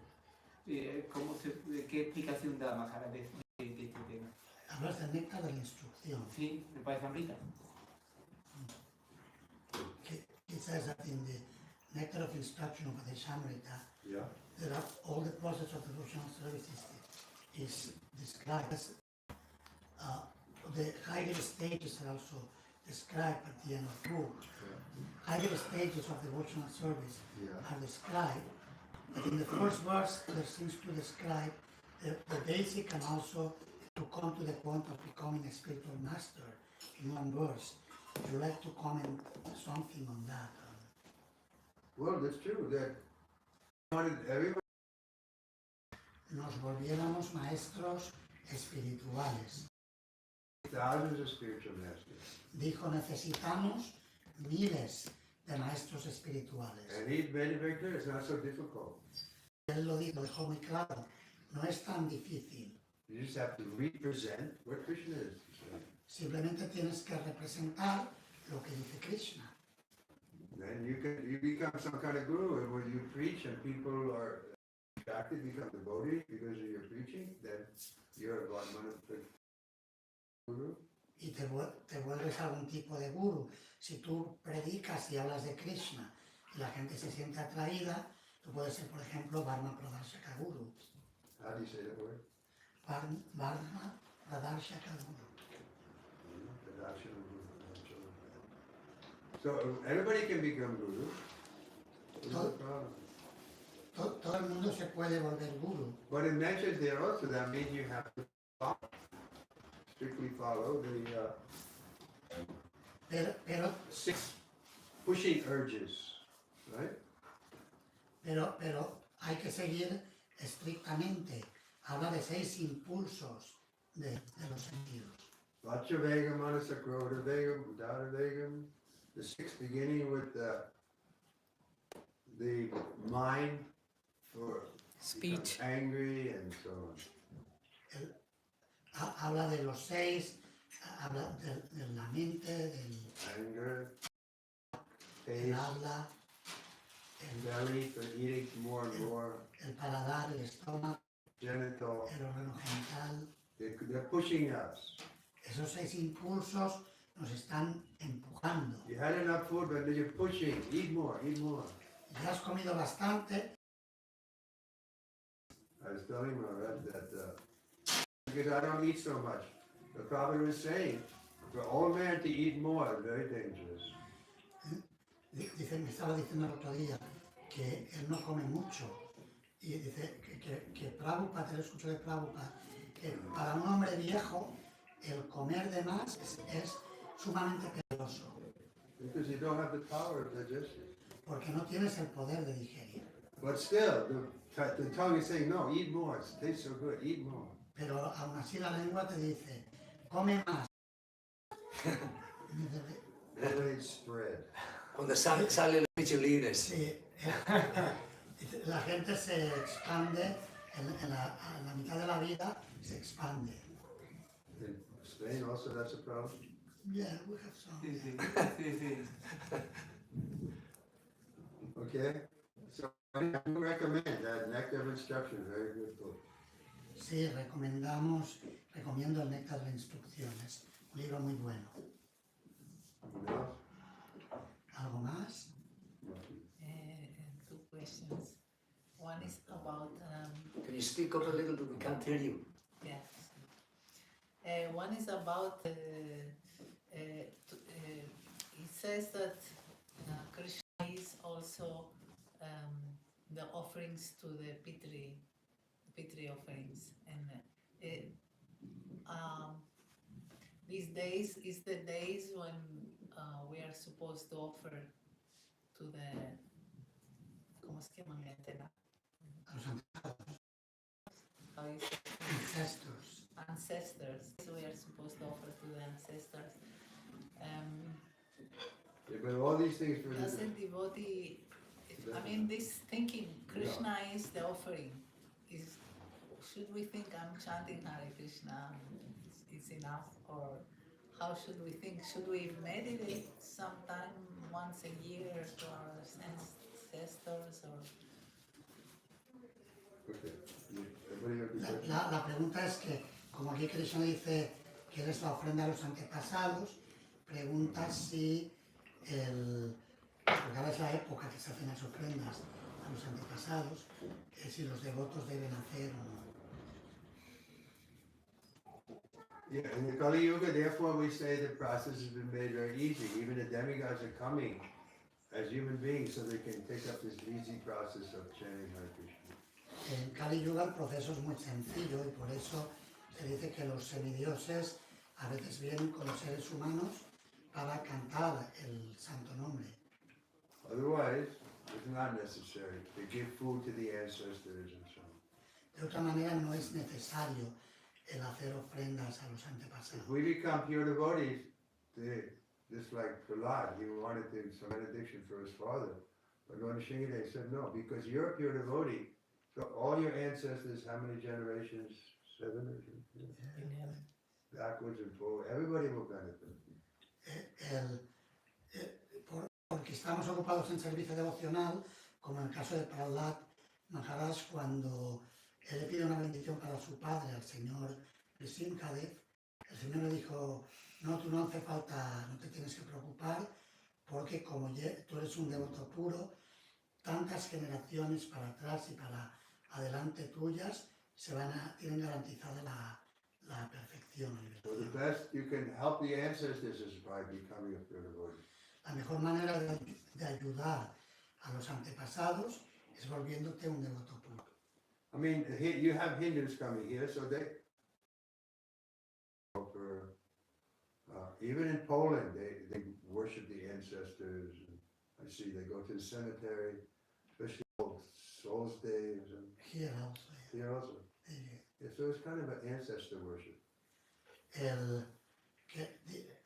¿Qué explicación da Mahara de este tema?
Hablas del néctar de la instrucción.
Sí, me parece Amrita.
It says that in the nectar of instruction of the Shamrita,
Yeah.
there are all the process of devotional services is described. The higher stages are also described at the end of the book. Higher stages of devotional service are described, but in the first verse there seems to describe the basic and also to come to the point of becoming a spiritual master in one verse. Would you like to comment something on that?
Well, that's true, that everybody.
Nos volviéramos maestros espirituales.
Thousands of spiritual masters.
Dijo, necesitamos miles de maestros espirituales.
And he made it very clear, it's not so difficult.
Él lo dejó muy claro, no es tan difícil.
You just have to represent what Krishna is.
Simplemente tienes que representar lo que dice Krishna.
Then you become some kind of guru, and when you preach and people are attracted, become devotees because of your preaching, then you're one of the guru.
Y te vuelves algún tipo de guru. Si tú predicas y hablas de Krishna y la gente se siente atraída, tú puedes ser, por ejemplo, Varma Pradarshaka Guru.
How do you say that word?
Varma Pradarshaka Guru.
So everybody can become guru. What's the
Todo-
problem?
Todo el mundo se puede volver guru.
But it mentions there also that means you have to strictly follow the
Pero
6 pushing urges, right?
Pero hay que seguir estrictamente. Habla de 6 impulsos de los sentidos.
Vajravegam, Manasakrodavegam, Udaravegam, the 6 beginning with the mind for
Speech.
angry and so on.
Habla de los 6, habla de la mente, del
Anger,
el
taste,
habla,
belly for eating more and more,
el paladar, el estómago,
genital.
el órgano genital.
They're pushing us.
Esos 6 impulsos nos están empujando.
You had enough food, but you're pushing. Eat more, eat more.
Ya has comido bastante.
I was telling Maharaj that because I don't eat so much. The Prabhupada was saying, for old man to eat more is very dangerous.
Dice, me estaba diciendo el otro día que él no come mucho. Y dice que Prabhupada, te lo escucho de Prabhupada, que para un hombre viejo el comer de más es sumamente peligroso.
Because you don't have the power of digestion.
Porque no tienes el poder de digerir.
But still, the tongue is saying, no, eat more. It tastes so good, eat more.
Pero aún así la lengua te dice, come más.
Always spread.
Cuando sale los michelines.
Sí, la gente se expande, en la mitad de la vida se expande.
In Spain also that's a problem.
Yeah, we have some.
Sí, sí, sí, sí.
Okay? So I do recommend that nectar of instruction, very good book.
Sí, recomiendo el Néctar de Instrucciones, un libro muy bueno.
You
¿Algo más?
Two questions. One is about
Can you speak up a little bit? We can't hear you.
yes. One is about it says that Krishna is also the offerings to the Pitri offerings, and these days is the days when we are supposed to offer to the ¿cómo se llaman?
A los
How is it?
ancestors.
Ancestors. We are supposed to offer to the ancestors.
Yeah, but all these things for
Does
the...
a devotee, I mean, this thinking Krishna is the offering. Should we think I'm chanting Hare Krishna is enough, or how should we think? Should we meditate sometime once a year to our ancestors, or?
Okay. Everybody have a question?
La pregunta es que, como aquí Krishna dice que eres la ofrenda a los antepasados, pregunta si porque ahora es la época que se hacen las ofrendas a los antepasados, si los devotos deben hacer o no.
Yeah, in the Kali Yuga, therefore we say the process has been made very easy. Even the demigods are coming as human beings so they can take up this easy process of chanting Hare Krishna.
En Kali Yuga el proceso es muy sencillo y por eso se dice que los semidioses a veces vienen con los seres humanos para cantar el santo nombre.
Otherwise, it's not necessary to give food to the ancestors and so on.
De otra manera no es necesario el hacer ofrendas a los antepasados.
If we become pure devotees, just like Prahlad, he wanted some benediction for his father. But Lord Shingadeva said no, because you're a pure devotee, so all your ancestors, how many generations? 7 or 8? Backwards and forward, everybody will benefit.
Porque estamos ocupados en servicio devocional, como en el caso de Prahlad Maharaj, cuando él le pide una bendición para su padre, al señor Krishnkadev, el señor le dijo, no, tú no hace falta, no te tienes que preocupar, porque como tú eres un devoto puro, tantas generaciones para atrás y para adelante tuyas tienen garantizada la perfección.
So the best you can help the ancestors is by becoming a pure devotee.
La mejor manera de ayudar a los antepasados es volviéndote un devoto puro.
I mean, you have Hindus coming here, so they even in Poland, they worship the ancestors. I see they go to the cemetery, especially old Souls Days, and
Here also.
here also. Yeah, so it's kind of an ancestor worship.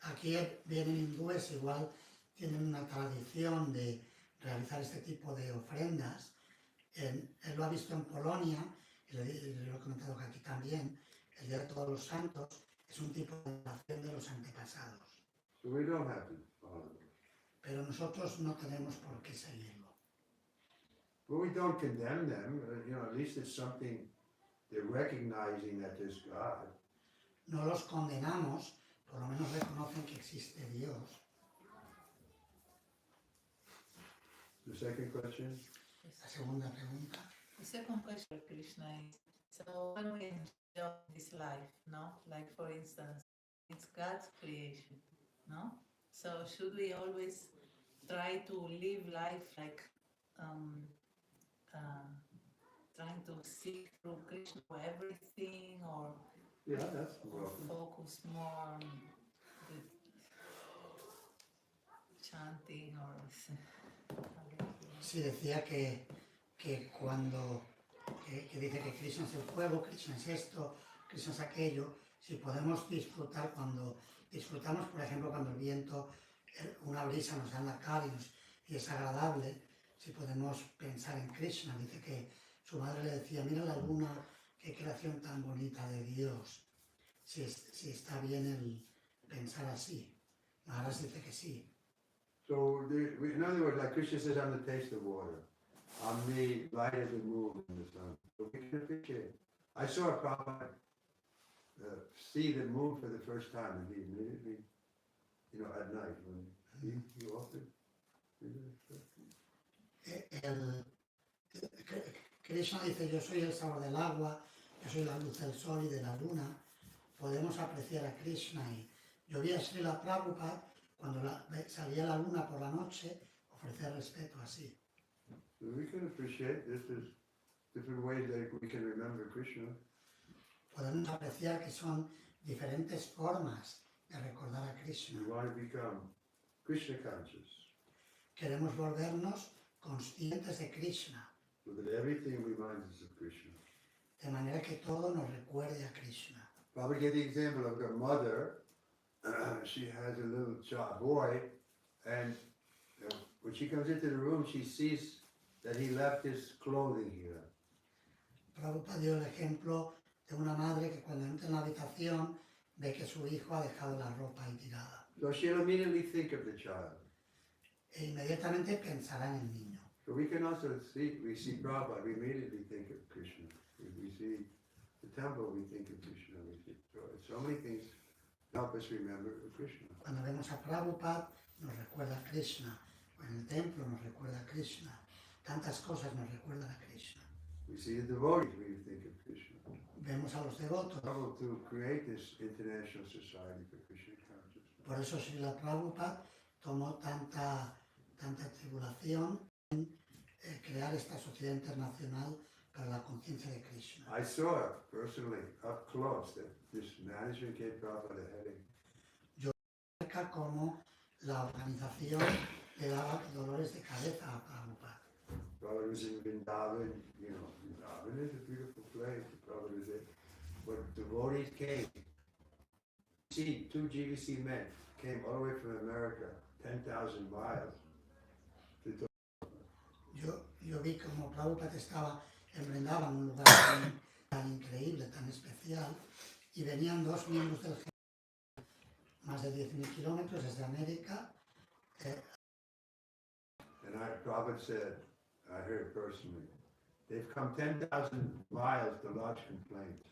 Aquí vienen hindúes, igual tienen una tradición de realizar este tipo de ofrendas. Él lo ha visto en Polonia, y lo he comentado que aquí también, el Día de Todos los Santos es un tipo de oración de los antepasados.
So we don't have to follow them.
Pero nosotros no tenemos por qué seguirlo.
But we don't condemn them. At least it's something they're recognizing that there's God.
No los condenamos, por lo menos reconocen que existe Dios.
The second question?
La segunda pregunta.
The second question for Krishna is, so when we enjoy this life, no? Like for instance, it's God's creation, no? So should we always try to live life like trying to seek through Krishna for everything, or
Yeah, that's welcome.
focus more on the chanting or
Sí, decía que cuando que dice que Krishna es el fuego, Krishna es esto, Krishna es aquello, si podemos disfrutar cuando disfrutamos, por ejemplo, cuando el viento, una brisa nos da en la cara y es agradable, si podemos pensar en Krishna. Dice que su madre le decía, mira la luna, qué creación tan bonita de Dios, si está bien el pensar así. Maharaj dice que sí.
So, in other words, like Krishna says, I'm the taste of water. I'm the light of the moon and the sun. So we can appreciate. I saw a Prabhupada see the moon for the first time, and he immediately, at night when he offered.
Krishna dice, yo soy el sabor del agua, yo soy la luz del sol y de la luna. Podemos apreciar a Krishna. Y yo vi a Srila Prabhupada cuando salía la luna por la noche, ofrecer respeto así.
So we can appreciate this is different ways that we can remember Krishna.
Podemos apreciar que son diferentes formas de recordar a Krishna.
We want to become Krishna conscious.
Queremos volvernos conscientes de Krishna,
So that everything reminds us of Krishna.
de manera que todo nos recuerde a Krishna.
Probably get the example of her mother. She has a little boy, and when she comes into the room, she sees that he left his clothing here.
Prabhupada dio el ejemplo de una madre que cuando entra en la habitación ve que su hijo ha dejado la ropa ahí tirada.
So she'll immediately think of the child.
E inmediatamente pensará en el niño.
So we can also we see Prabhupada, we immediately think of Krishna. We see the temple, we think of Krishna. So many things help us remember Krishna.
Cuando vemos a Prabhupada nos recuerda a Krishna, o en el templo nos recuerda a Krishna. Tantas cosas nos recuerdan a Krishna.
We see the devotees, we think of Krishna.
Vemos a los devotos.
To create this international society for Krishna consciousness.
Por eso Srila Prabhupada tomó tanta tribulación en crear esta sociedad internacional para la conciencia de Krishna.
I saw it personally up close that this management gave Prabhupada a headache.
Yo vi cómo la organización le daba dolores de cabeza a Prabhupada.
Prabhupada was in Vrindavan, Vrindavan is a beautiful place. Prabhupada was there. But devotees came. See, 2 GVC men came all the way from America, 10,000 miles.
Yo vi como Prabhupada estaba en Vrindavan, un lugar tan increíble, tan especial, y venían 2 miembros del ejército, más de 10.000 kilómetros desde América.
And Prabhupada said, I heard it personally, they've come 10,000 miles to lodge complaints.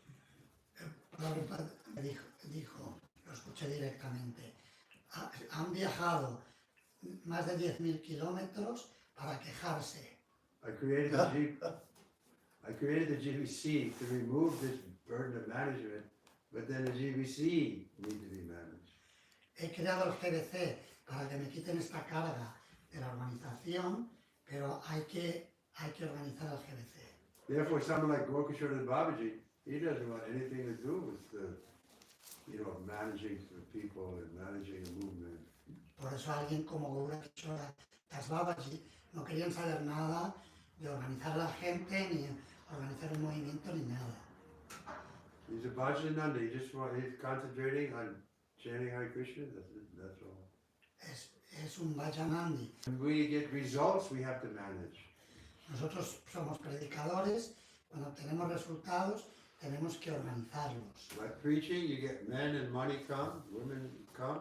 Prabhupada dijo, lo escuché directamente, han viajado más de 10.000 kilómetros para quejarse.
I created the GVC to remove this burden of management, but then the GVC need to be managed.
He creado el GBC para que me quiten esta carga de la organización, pero hay que organizar el GBC.
Therefore, someone like Gokishore Babaji, he doesn't want anything to do with managing the people and managing a movement.
Por eso alguien como Gokishore Babaji no querían saber nada de organizar a la gente, ni organizar un movimiento, ni nada.
He's a Bhajananda, he's concentrating on chanting Hare Krishna, that's all.
Es un Bhajanandi.
When we get results, we have to manage.
Nosotros somos predicadores, cuando tenemos resultados, tenemos que organizarlos.
Like preaching, you get men and money come, women come,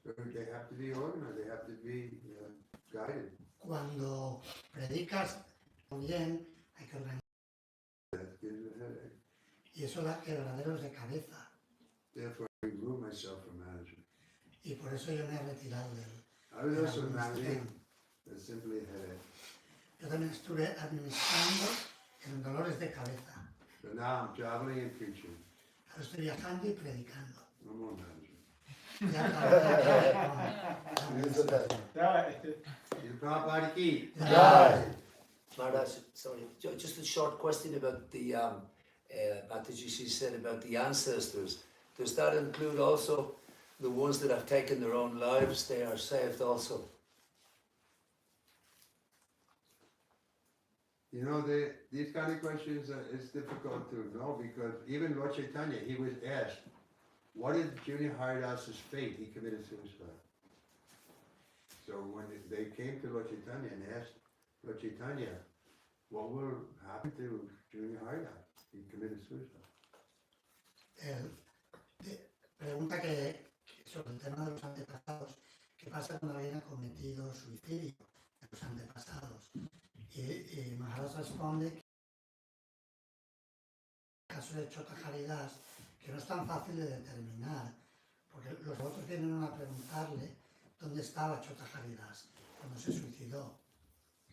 so they have to be organized, they have to be guided.
Cuando predicas bien, hay que organizar.
That gives a headache.
Y eso da quebraderos de cabeza.
Therefore, I remove myself from management.
Y por eso yo me he retirado del...
I was
de la
also managing
administración.
simply a headache.
Yo también estuve administrando en dolores de cabeza.
But now I'm traveling and preaching.
Ahora estoy viajando y predicando.
No more management.
Ya trabajo con la administración.
Srila Prabhupada ki.
Maharaj, sorry, just a short question about the Mataji said about the ancestors. Does that include also the ones that have taken their own lives? They are saved also.
You know, these kind of questions it's difficult to know because even Lord Chaitanya, he was asked, what is Junior Haridas's fate? He committed suicide. So when they came to Lord Chaitanya and asked Lord Chaitanya, what will happen to Junior Haridas? He committed suicide.
Pregunta que sobre el tema de los antepasados, ¿qué pasa cuando alguien ha cometido suicidio de los antepasados? Y Maharaj responde que en el caso de Chota Haridas, que no es tan fácil de determinar, porque los otros vienen a preguntarle dónde estaba Chota Haridas cuando se suicidó.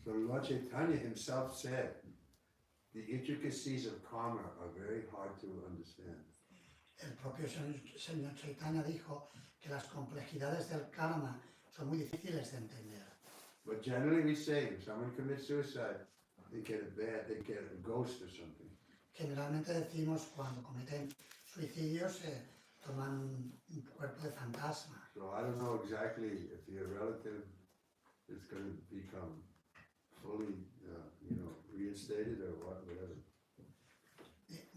So Lord Chaitanya himself said, the intricacies of karma are very hard to understand.
El propio señor Chaitanya dijo que las complejidades del karma son muy difíciles de entender.
But generally we say, if someone commits suicide, they get a ghost or something.
Generalmente decimos cuando cometen suicidios toman un cuerpo de fantasma.
So I don't know exactly if your relative is going to become fully, reinstated or whatever.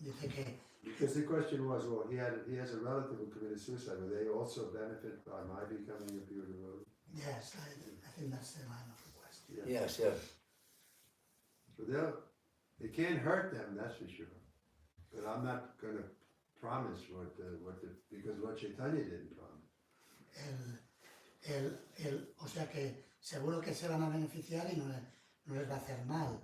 Dice que
Because the question was, well, he has a relative who committed suicide. Will they also benefit by my becoming a pure devotee?
yes, I think that's the line of the question.
Yes, yeah.
So it can't hurt them, that's for sure. But I'm not going to promise because what Chaitanya didn't promise.
O sea que seguro que se van a beneficiar y no les va a hacer mal.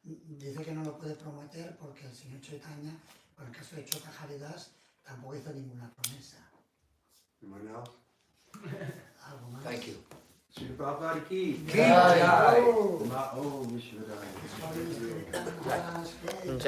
Dice que no lo puede prometer porque el señor Chaitanya, por el caso de Chota Haridas, tampoco hizo ninguna promesa.
Anyone else?
Algo más.
Thank you.
Srila Prabhupada ki.
Jai.
Ma Om Vishwadaya.
Sorry, Mr. Kamaras,
Jai.